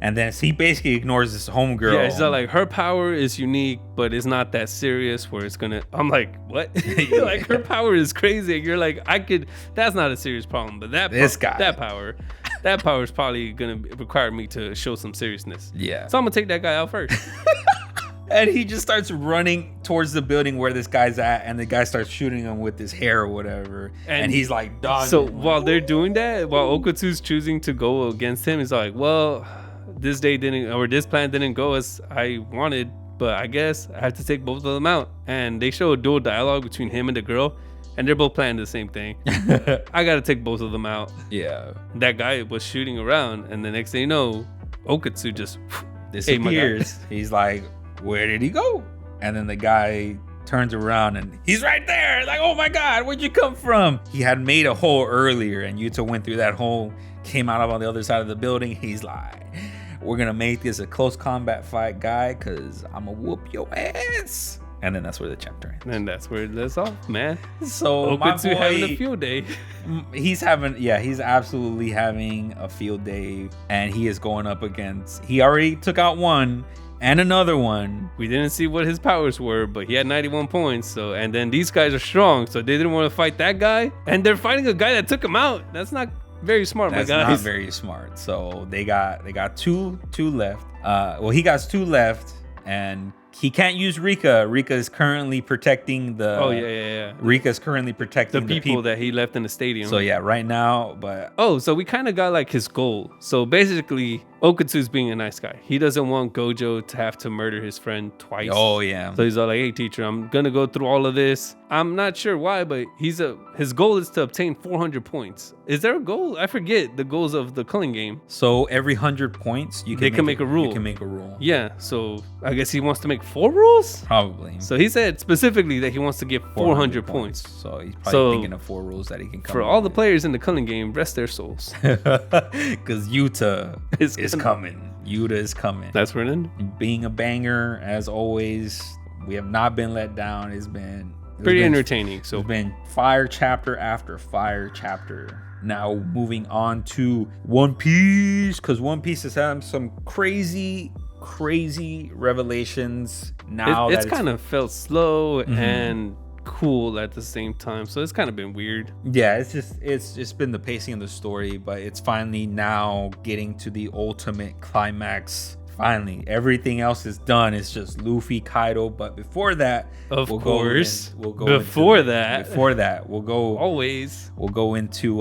And then he basically ignores this homegirl. Yeah, it's not like her power is unique, but it's not that serious where it's gonna. I'm like, what? Like, her power is crazy. You're like, that's not a serious problem, but that power is probably gonna require me to show some seriousness. Yeah. So I'm gonna take that guy out first. And he just starts running towards the building where this guy's at, and the guy starts shooting him with his hair or whatever. And he's like, dodging. So while they're doing that, while Okatsu's choosing to go against him, he's like, well, this plan didn't go as I wanted, but I guess I have to take both of them out. And they show a dual dialogue between him and the girl, and they're both planning the same thing. I gotta take both of them out. Yeah. That guy was shooting around, and the next thing you know, Okatsu just disappears. He's like, where did he go? And then the guy turns around and he's right there. Like, oh my God, where'd you come from? He had made a hole earlier, and Yuta went through that hole, came out on the other side of the building. He's like, we're gonna make this a close combat fight, guy, because I'm gonna whoop your ass. And then that's where the chapter ends. And that's where it lets off, man. So Okatsu having a field day. He's absolutely having a field day, and he is going up against, he already took out one and another one. We didn't see what his powers were, but he had 91 points. So, and then these guys are strong, so they didn't want to fight that guy, and they're fighting a guy that took him out. That's not very smart, my guys. That's not very smart. So they got two left. He got two left, and he can't use Rika. Rika is currently protecting the. Oh yeah. Rika is currently protecting the people that he left in the stadium. So yeah, right now, but. Oh, so we kind of got like his goal. So basically, Okatsu's being a nice guy. He doesn't want Gojo to have to murder his friend twice. Oh yeah. So he's all like, "Hey teacher, I'm gonna go through all of this. I'm not sure why, but his goal is to obtain 400 points. Is there a goal? I forget the goals of the culling game. So every 100 points, they can make a rule. You can make a rule. Yeah. So I guess he wants to make 4 rules. Probably. So he said specifically that he wants to get 400 points. So he's probably thinking of 4 rules that he can come for all the players in the culling game. Rest their souls, because Yuta is coming. Yuta is coming. That's where it ended. Being a banger as always. We have not been let down. It's been pretty entertaining. So it's been fire chapter after fire chapter. Now moving on to One Piece, because One Piece is having some crazy revelations now. It's kind of felt slow and cool at the same time, so it's kind of been weird. Yeah, it's just been the pacing of the story, but it's finally now getting to the ultimate climax. Finally, everything else is done. It's just Luffy, Kaido. But before that, we'll go into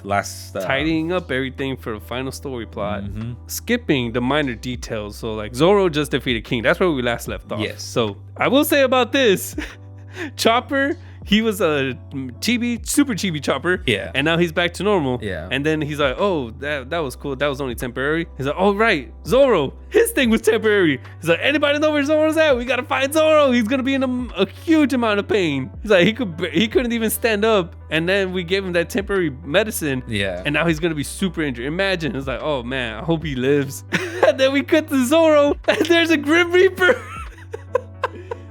last tidying up everything for the final story plot. Skipping the minor details. So like Zoro just defeated King. That's where we last left off. Yes. So I will say about this, Chopper, he was a super chibi Chopper. Yeah. And now he's back to normal. Yeah. And then he's like, oh, that was cool. That was only temporary. He's like, oh, right. Zoro, his thing was temporary. He's like, anybody know where Zoro's at? We got to find Zoro. He's going to be in a huge amount of pain. He's like, he couldn't even stand up. And then we gave him that temporary medicine. Yeah. And now he's going to be super injured. Imagine. It's like, oh, man, I hope he lives. And then we cut to Zoro. And there's a Grim Reaper.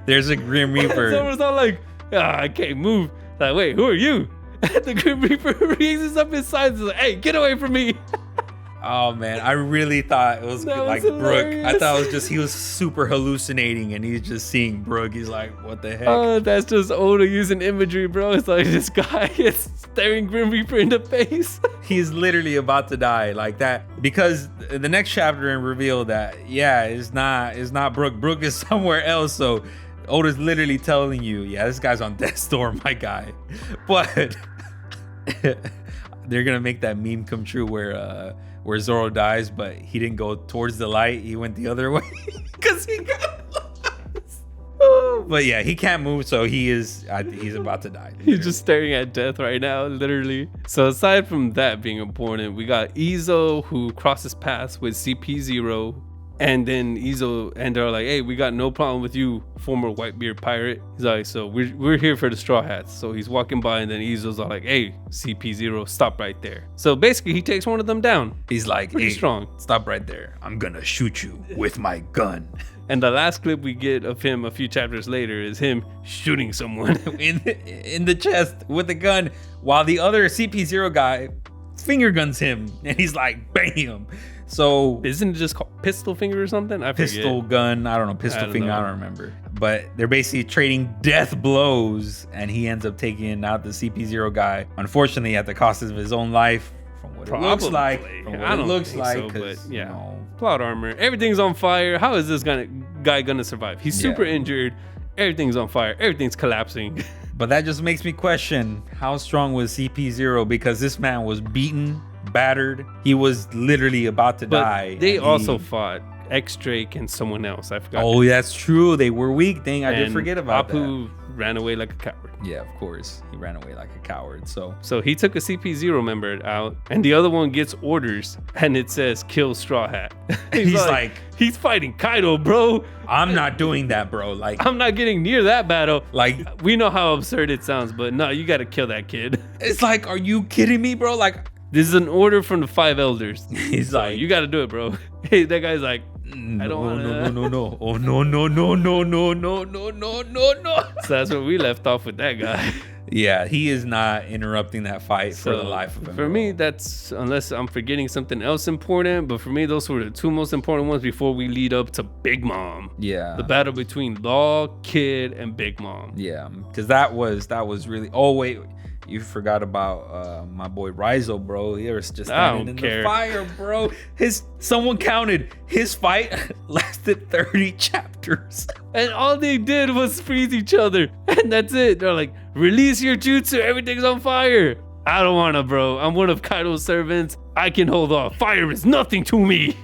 There's a Grim Reaper. Zoro's all like, I can't move. Like, wait, who are you? And the Grim Reaper raises up his sides and is like, hey, get away from me. Oh man, I really thought it was That like was Brook. I hilarious. thought it was just he was super hallucinating and he's just seeing Brook. He's like, what the heck? Oh, that's just Oda using imagery, bro. It's like this guy is staring Grim Reaper in the face. He's literally about to die like that because the next chapter and reveal that it's not Brook. Brook is somewhere else. So Oda's literally telling you, this guy's on death's door, my guy. But they're gonna make that meme come true where Zoro dies, but he didn't go towards the light. He went the other way because he got lost. But yeah, he can't move, so he's about to die. He's just staring at death right now, literally. So aside from that being important, we got Izo who crosses paths with CP0. And then Izo and they're like, hey, we got no problem with you, former Whitebeard pirate. He's like, so we're here for the Straw Hats. So he's walking by and then Izo's like, hey, CP0, stop right there. So basically he takes one of them down. He's like, pretty strong. Stop right there. I'm gonna shoot you with my gun. And the last clip we get of him a few chapters later is him shooting someone in the chest with a gun while the other CP0 guy finger guns him and he's like, bam. So isn't it just called pistol finger or something? I forget. Pistol gun, I don't know, pistol finger, I don't remember. But they're basically trading death blows and he ends up taking out the CP0 guy, unfortunately at the cost of his own life, from what it looks like. Plot armor, everything's on fire. How is this guy gonna survive? He's super injured, everything's on fire, everything's collapsing. But that just makes me question how strong was CP0 because this man was beaten, battered. He was literally about to die. They also fought X-Drake and someone else. I forgot. Oh, that's true. They were weak. Dang, I did forget about Apu ran away like a coward. Yeah, of course. He ran away like a coward. So he took a CP0 member out and the other one gets orders and it says kill Straw Hat. he's like, he's fighting Kaido, bro. I'm not doing that, bro. Like, I'm not getting near that battle. Like, we know how absurd it sounds, but no, you got to kill that kid. It's like, are you kidding me, bro? Like, this is an order from the 5 elders. He's like, you got to do it, bro. Hey, that guy's like, I don't want to. No. Oh, no. So that's where we left off with that guy. Yeah, he is not interrupting that fight for the life of him. For me, that's, unless I'm forgetting something else important, but for me, those were the two most important ones before we lead up to Big Mom. Yeah. The battle between Law, Kid, and Big Mom. Yeah, because that was really. Oh wait, you forgot about my boy Rizzo, bro. He was just standing in the fire, bro. Someone counted his fight lasted 30 chapters, and all they did was freeze each other, and that's it. They're like, release your jutsu, everything's on fire. I don't wanna, bro. I'm one of Kaido's servants. I can hold off. Fire is nothing to me.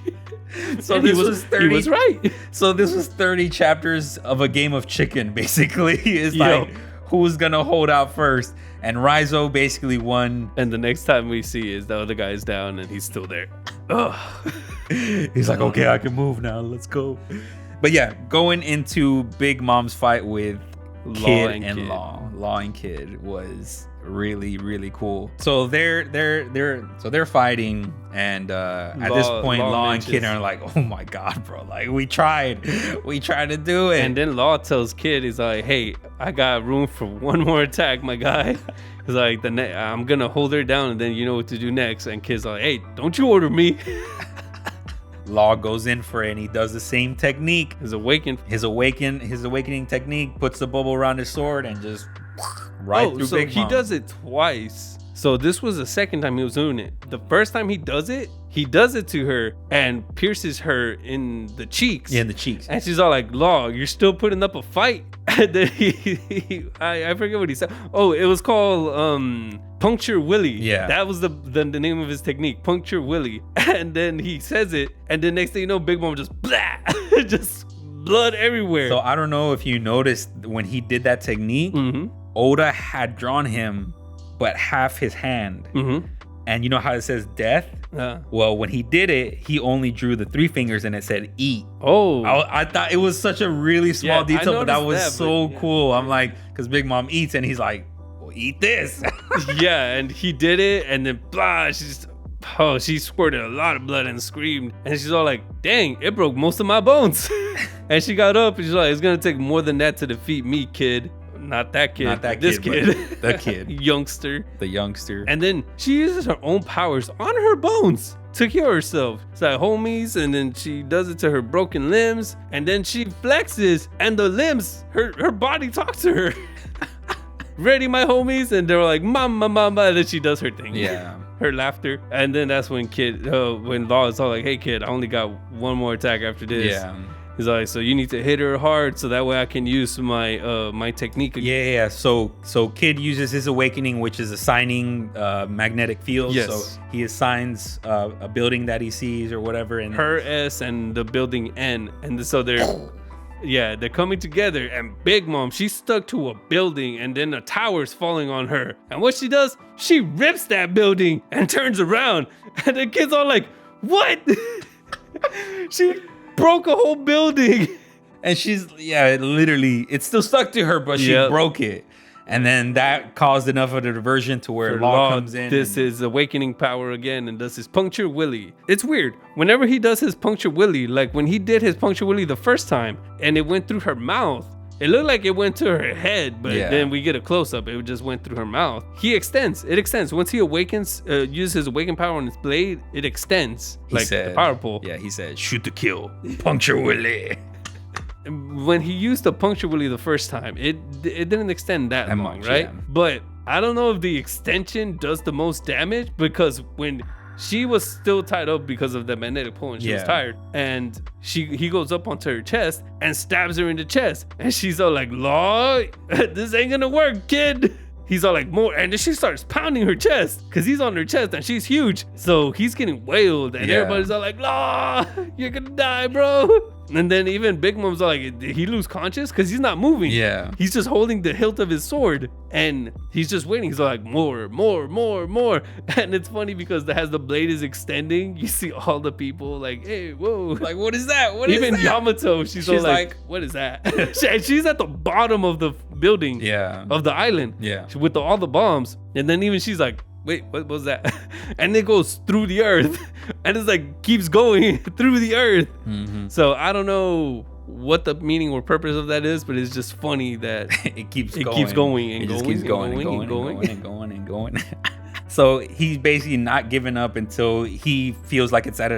So this was 30. He was right. So this was 30 chapters of a game of chicken, basically. It's like, who's gonna hold out first? And Rizzo basically won. And the next time we see is the other guy's down and he's still there. He's like, okay, I can move now. Let's go. But yeah, going into Big Mom's fight with Kid and Law. Law and Kid was really, really cool. So they're fighting, and at this point, Law and Kid are like, oh my god, bro, like we tried to do it. And then Law tells Kid, he's like, hey, I got room for one more attack, my guy. He's like, I'm gonna hold her down and then you know what to do next. And Kid's like, hey, don't you order me. Law goes in for it and he does the same technique. His awakening technique, puts the bubble around his sword and just through Big Mom. He does it twice. So this was the second time he was doing it. The first time he does it to her and pierces her in the cheeks. Yeah, in the cheeks. And she's all like, Law, you're still putting up a fight? And then I forget what he said. Oh, it was called Puncture Willie. Yeah. That was the name of his technique, Puncture Willie. And then he says it, and then next thing you know, Big Mom just blah, just blood everywhere. So I don't know if you noticed when he did that technique, Oda had drawn him, but half his hand. And you know how it says death? Well, when he did it, he only drew the 3 fingers and it said eat. Oh. I thought it was such a really small detail, but that was so cool. I'm like, because Big Mom eats and he's like, well, eat this. Yeah, and he did it, and then blah, she squirted a lot of blood and screamed. And she's all like, dang, it broke most of my bones. And she got up and she's like, it's going to take more than that to defeat me, kid. Not that kid. This kid. The kid. Youngster. The youngster. And then she uses her own powers on her bones. to heal herself. It's like homies, and then she does it to her broken limbs, and then she flexes, and the limbs, her body talks to her. Ready, my homies? And they're like, mama, mama, and then she does her thing. Yeah. Her laughter. And then that's when when Law is all like, hey kid, I only got one more attack after this. Yeah. He's like, so you need to hit her hard so that way I can use my my technique again. Yeah. So Kid uses his awakening, which is assigning magnetic fields. Yes. So he assigns a building that he sees or whatever, and Her S and the building N, and so they're coming together. And Big Mom, she's stuck to a building, and then a tower's falling on her. And what she does, she rips that building and turns around, and the kid's all like, "What?" She broke a whole building. And she's literally, it's still stuck to her, but she broke it. And then that caused enough of a diversion to where Law comes in. This is awakening power again and does his puncture willy. It's weird. Whenever he does his puncture willy, like when he did his puncture willy the first time and it went through her mouth, it looked like it went to her head, but then we get a close up. It just went through her mouth. It extends. Once he awakens, uses his awakened power on his blade, it extends. The power pole. Yeah, he said, shoot to kill, puncture willy. When he used the puncture willy the first time, it didn't extend that long, right? Yeah. But I don't know if the extension does the most damage, because when she was still tied up because of the magnetic pole and she was tired, and he goes up onto her chest and stabs her in the chest, and she's all like, Law, this ain't gonna work, kid. He's all like, more, and then she starts pounding her chest because he's on her chest and she's huge, so he's getting wailed, and everybody's all like, Law, you're gonna die, bro. And then even Big Mom's all like, did he lose conscious? Because he's not moving. Yeah. He's just holding the hilt of his sword and he's just waiting. He's like, more. And it's funny because as the blade is extending, you see all the people like, hey, whoa. Like, what is that? Even Yamato, she's all like, what is that? She's at the bottom of the building of the island with all the bombs. And then even she's like, wait, what was that? And it goes through the earth and it's like keeps going through the earth. Mm-hmm. So I don't know what the meaning or purpose of that is, but it's just funny that it keeps going and going. So he's basically not giving up until he feels like it's at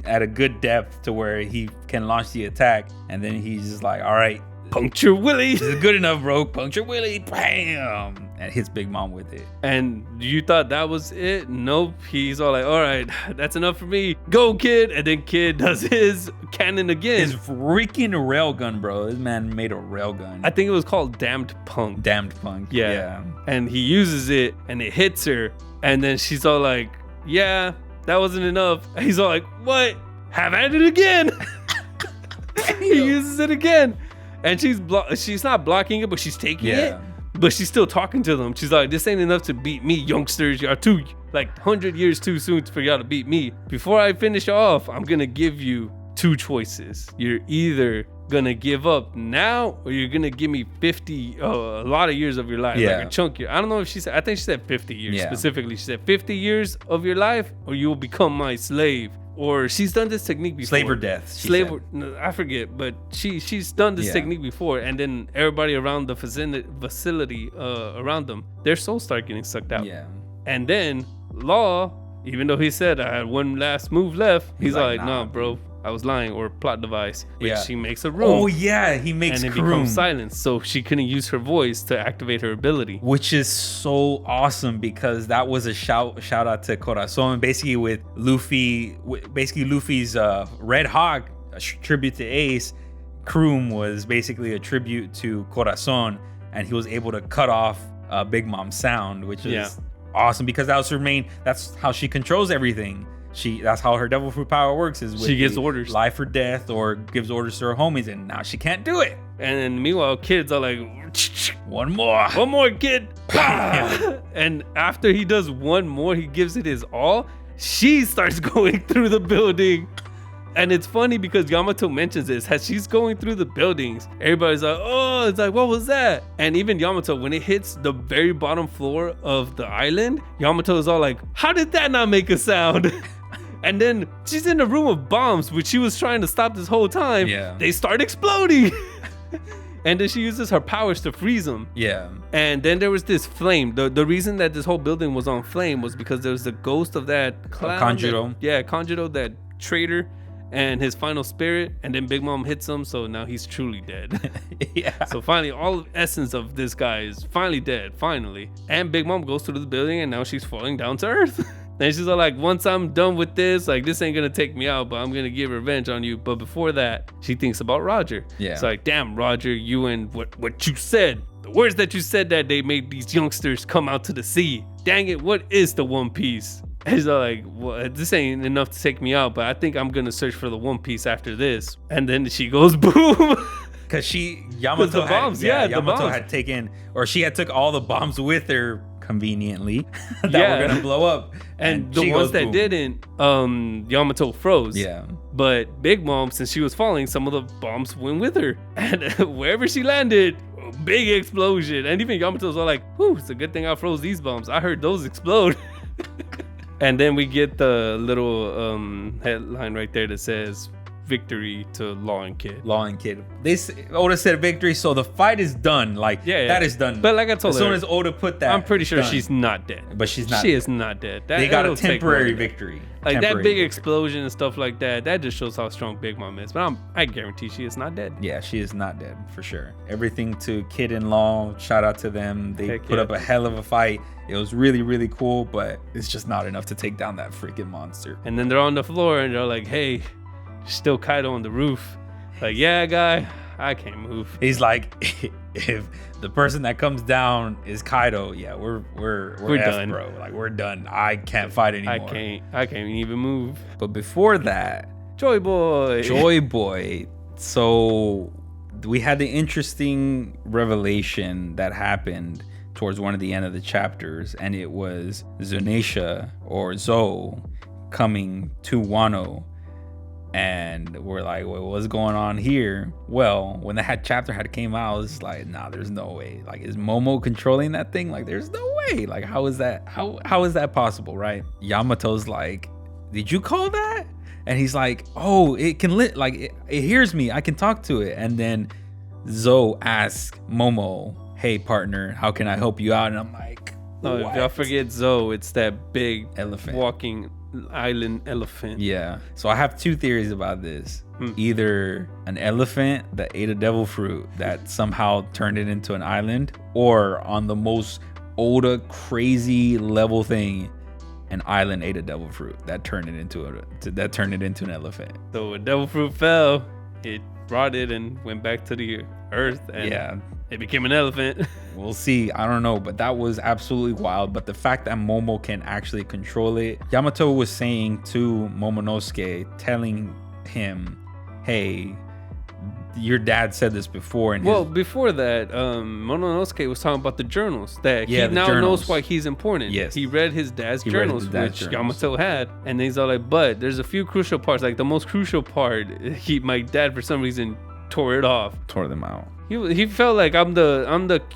a good depth to where he can launch the attack, and then he's just like, all right, puncture willy. This is good enough, bro. Puncture willy. Bam. And hits Big Mom with it. And you thought that was it? Nope. He's all like, all right, that's enough for me. Go, kid. And then Kid does his cannon again. His freaking railgun, bro. This man made a railgun. I think it was called Damned Punk. Yeah. And he uses it and it hits her. And then she's all like, yeah, that wasn't enough. And he's all like, what? Have at it again. He uses it again. And she's not blocking it, but she's taking it. But she's still talking to them. She's like, this ain't enough to beat me, youngsters. Y'all 100 years too soon for y'all to beat me. Before I finish off, I'm going to give you two choices. You're either going to give up now, or you're going to give me 50, a lot of years of your life. Like a chunk year. I don't know if she said, I think she said 50 years specifically. She said 50 years of your life, or you will become my slave. Or she's done this technique before. Slave or death. No, I forget, but she's done this technique before, and then everybody around the facility around them, their souls start getting sucked out. Yeah. And then Law, even though he said I had one last move left, he's like, nah, bro, I was lying, or plot device, which she makes a room. Oh yeah, he makes and it becomes silence, so she couldn't use her voice to activate her ability, which is so awesome because that was a shout out to Corazon, basically with Luffy. Basically, Luffy's Red Hawk, a tribute to Ace. Kroom was basically a tribute to Corazon, and he was able to cut off Big Mom's sound, which is awesome because that's how she controls everything. That's how her devil fruit power works, is with she gives orders, life or death, or gives orders to her homies, and now she can't do it. And then meanwhile, kids are like, one more, kid. And after he does one more, he gives it his all. She starts going through the building. And it's funny because Yamato mentions this. As she's going through the buildings, everybody's like, oh, it's like, what was that? And even Yamato, when it hits the very bottom floor of the island, Yamato is all like, how did that not make a sound? And then she's in a room of bombs, which she was trying to stop this whole time. Yeah. They start exploding. And then she uses her powers to freeze him. Yeah. And then there was this flame. The reason that this whole building was on flame was because there was the ghost of that clown. Kanjuro. Kanjuro, that traitor, and his final spirit. And then Big Mom hits him, so now he's truly dead. Yeah. So finally, all the essence of this guy is finally dead, finally. And Big Mom goes through the building, and now she's falling down to earth. And she's all like, once I'm done with this, like, this ain't gonna take me out, but I'm gonna get revenge on you. But before that, she thinks about Roger. Yeah. It's like, damn, Roger, you and what you said, the words that you said that day made these youngsters come out to the sea. Dang it, what is the One Piece? And he's all like, well, this ain't enough to take me out, but I think I'm gonna search for the One Piece after this. And then she goes, boom. Because Yamato the bombs, had taken, or she had took all the bombs with her conveniently that were gonna blow up, and the ones that didn't, Yamato froze. Yeah. But Big Mom, since she was falling, some of the bombs went with her, and wherever she landed, big explosion. And even Yamato's all like, "Whew, it's a good thing I froze these bombs. I heard those explode." And then we get the little headline right there that says, "Victory to Law and Kid." Law and Kid. Oda said victory, so the fight is done. Like, that is done. But like I told her, as soon as Oda put that, I'm pretty sure she's not dead. But she's not. She is not dead. They got a temporary victory. Like that big explosion and stuff like that. That just shows how strong Big Mom is. But I guarantee she is not dead. Yeah, she is not dead for sure. Everything to Kid and Law. Shout out to them. They put up a hell of a fight. It was really, really cool, but it's just not enough to take down that freaking monster. And then they're on the floor and they're like, "Hey, still Kaido on the roof." Like, "Yeah, guy, I can't move." He's like, if the person that comes down is Kaido, yeah, we're done, bro. Like, we're done. I can't fight anymore. I can't even move. But before that, Joy Boy. So we had the interesting revelation that happened towards one of the end of the chapters, and it was Zunisha or Zoe coming to Wano. And we're like, well, what's going on here? Well, when the chapter had came out, I was like, nah, there's no way. Like, is Momo controlling that thing? Like, there's no way. Like, how is that? How is that possible, right? Yamato's like, did you call that? And he's like, oh, it can it hears me. I can talk to it. And then Zoe asks Momo, hey, partner, how can I help you out? And I'm like, oh, if y'all forget Zoe, it's that big elephant walking island elephant. Yeah. So I have two theories about this. Either an elephant that ate a devil fruit that somehow turned it into an island, or on the most Oda crazy level thing, an island ate a devil fruit that turned it into an elephant. So a devil fruit fell, it brought it and went back to the earth, and it became an elephant. We'll see. I don't know, but that was absolutely wild. But the fact that Momo can actually control it, Yamato was saying to Momonosuke, telling him, hey, your dad said this before. And before that, Momonosuke was talking about the journals that he now knows why he's important. Yes. He read his dad's journals, which Yamato had. And he's all like, but there's a few crucial parts. Like the most crucial part, my dad, for some reason, tore them out. He felt like I'm the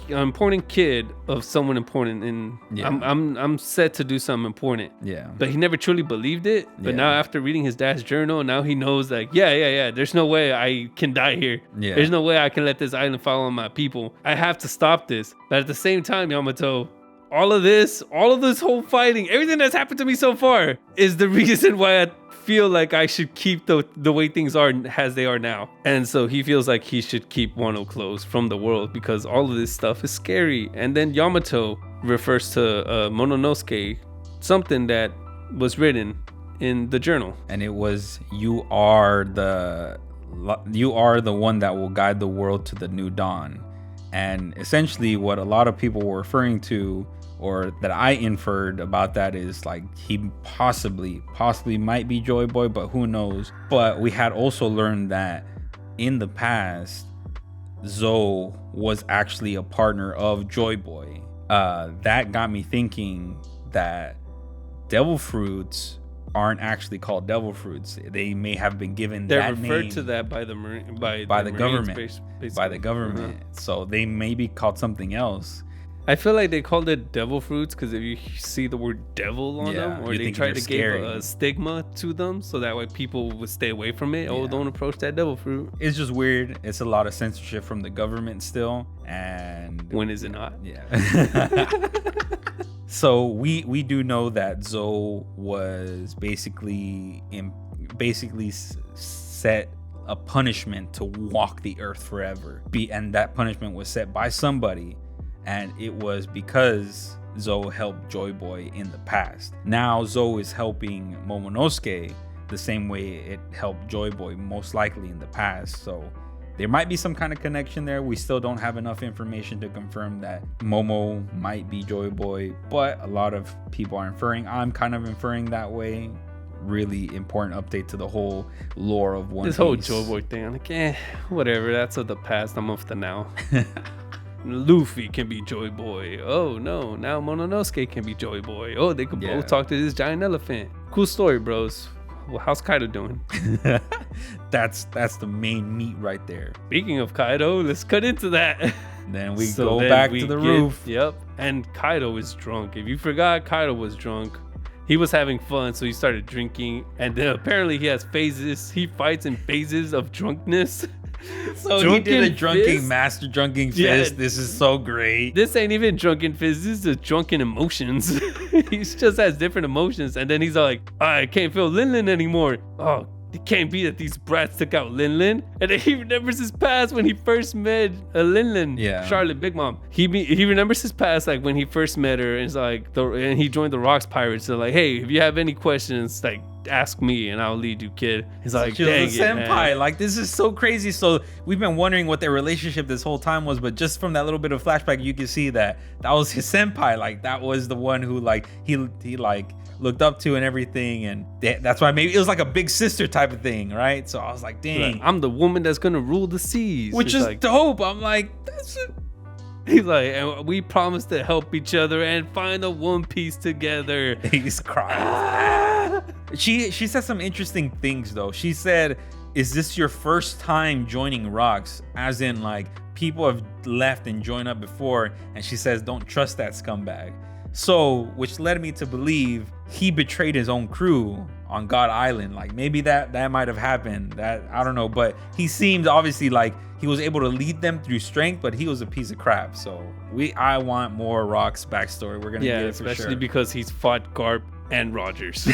important kid of someone important, and I'm set to do something important. Yeah. But he never truly believed it. But now after reading his dad's journal, now he knows that there's no way I can die here. Yeah. There's no way I can let this island fall on my people. I have to stop this. But at the same time, Yamato, all of this whole fighting, everything that's happened to me so far is the reason why I feel like I should keep the way things are as they are now. And so he feels like he should keep Wano closed from the world because all of this stuff is scary. And then Yamato refers to Momonosuke, something that was written in the journal. And it was, you are the one that will guide the world to the new dawn. And essentially what a lot of people were referring to, or that I inferred about that, is like he possibly might be Joy Boy, but who knows. But we had also learned that in the past, Zoe was actually a partner of Joy Boy. That got me thinking that devil fruits aren't actually called devil fruits. They may have been given that name. They're referred to that by the government. By the government. So they may be called something else. I feel like they called it devil fruits because if you see the word devil on them, or they tried to give a stigma to them so that way people would stay away from it. Oh, don't approach that devil fruit. It's just weird. It's a lot of censorship from the government still. And when is it not? Yeah. So we do know that Zoe was basically set a punishment to walk the earth forever. And that punishment was set by somebody. And it was because Zoe helped Joy Boy in the past. Now Zoe is helping Momonosuke the same way it helped Joy Boy most likely in the past. So there might be some kind of connection there. We still don't have enough information to confirm that Momo might be Joy Boy, but a lot of people are inferring. I'm kind of inferring that way. Really important update to the whole lore of One Piece. This whole Joy Boy thing, I'm like, whatever. That's of the past. I'm off the now. Luffy can be Joy Boy. Oh no, now Momonosuke can be Joy Boy. Oh, they could both talk to this giant elephant. Cool story, bros. Well, how's Kaido doing? That's the main meat right there. Speaking of Kaido, let's cut into that. Then we go back to the roof. Yep. And Kaido is drunk. If you forgot, Kaido was drunk. He was having fun, so he started drinking. And then apparently he has phases. He fights in phases of drunkenness. So he did a drunken master drunken fist. This is so great. This ain't even drunken fist. This is just drunken emotions. He just has different emotions. And then he's like, I can't feel Lin Lin anymore. Oh, it can't be that these brats took out Lin Lin. And then he remembers his past when he first met Lin Lin, Charlotte Big Mom. He remembers his past, like when he first met her, and it's like, and he joined the Rocks Pirates. So like, hey, if you have any questions, like, ask me and I'll lead you, kid. He's like, she dang was a senpai. Man. Like, this is so crazy. So we've been wondering what their relationship this whole time was, but just from that little bit of flashback, you can see that was his senpai. Like, that was the one who like he like looked up to and everything, and that's why maybe it was like a big sister type of thing, right? So I was like, dang, like, I'm the woman that's gonna rule the seas, which is like, dope. I'm like, that's it. He's like, and we promised to help each other and find a One Piece together. He's crying. She said some interesting things though. She said, is this your first time joining Rocks? As in, like, people have left and joined up before, and she says, don't trust that scumbag. So, which led me to believe he betrayed his own crew on God Island. Like, maybe that might have happened. That, I don't know, but he seemed obviously like he was able to lead them through strength, but he was a piece of crap. So I want more Rock's backstory. We're gonna get it for sure. Especially because he's fought Garp and Rogers.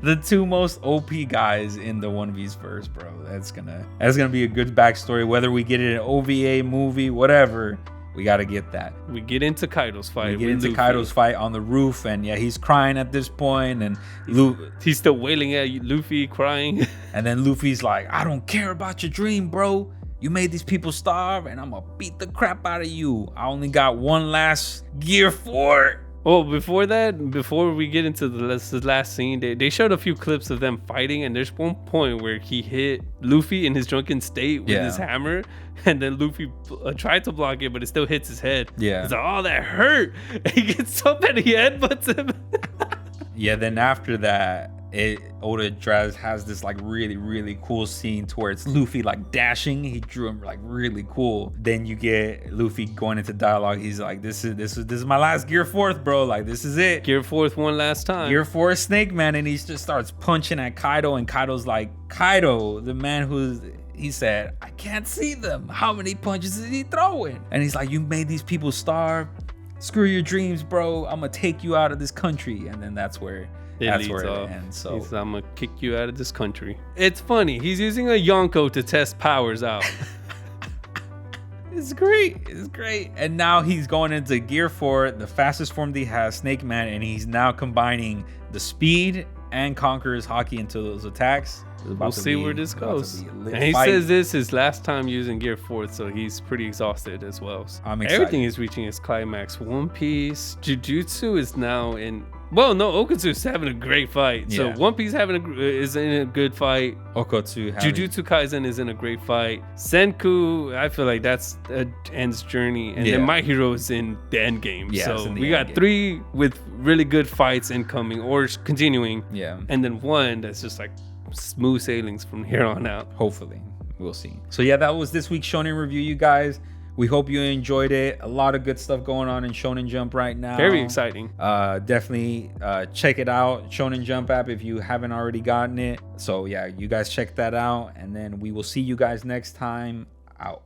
The two most OP guys in the One Piece verse, bro. That's gonna be a good backstory. Whether we get it in an OVA, movie, whatever, we gotta get that. We get into Kaido's fight. We get into Kaido's fight on the roof, and yeah, he's crying at this point, and he's still wailing at Luffy, crying. And then Luffy's like, I don't care about your dream, bro. You made these people starve, and I'm gonna beat the crap out of you. I only got one last gear for it. Oh, before we get into the last scene, they showed a few clips of them fighting, and there's one point where he hit Luffy in his drunken state with his hammer, and then Luffy tried to block it, but it still hits his head. Yeah. He's like, oh, that hurt. And he gets up and he headbutts him. Yeah, then after that, Oda Draz has this like really, really cool scene to where it's Luffy like dashing. He drew him like really cool. Then you get Luffy going into dialogue. He's like, this is my last Gear 4th, bro. Like, this is it. Gear 4th one last time. Gear 4 Snake Man. And he just starts punching at Kaido, and Kaido's like, Kaido, the man he said, I can't see them. How many punches is he throwing? And he's like, you made these people starve. Screw your dreams, bro. I'm gonna take you out of this country. And then that's where it ends. So I'm gonna kick you out of this country. It's funny. He's using a Yonko to test powers out. It's great. And now he's going into Gear 4, the fastest form that he has, Snake Man, and he's now combining the speed and Conqueror's Haki into those attacks. We'll see where this goes. And he says this is his last time using Gear 4, so he's pretty exhausted as well. I'm excited. Everything is reaching its climax. One Piece, Jujutsu is now in. Well, no, Okutsu's having a great fight. So One Piece is in a good fight. Jujutsu Kaisen is in a great fight. Senku, I feel like that's End's journey. And then My Hero is in the end game. So we got 3 with really good fights incoming or continuing. Yeah. And then 1 that's just like smooth sailings from here on out. Hopefully. We'll see. So yeah, that was this week's Shonen Review, you guys. We hope you enjoyed it. A lot of good stuff going on in Shonen Jump right now. Very exciting. Definitely check it out, Shonen Jump app, if you haven't already gotten it. So yeah, you guys check that out, and then we will see you guys next time. Out.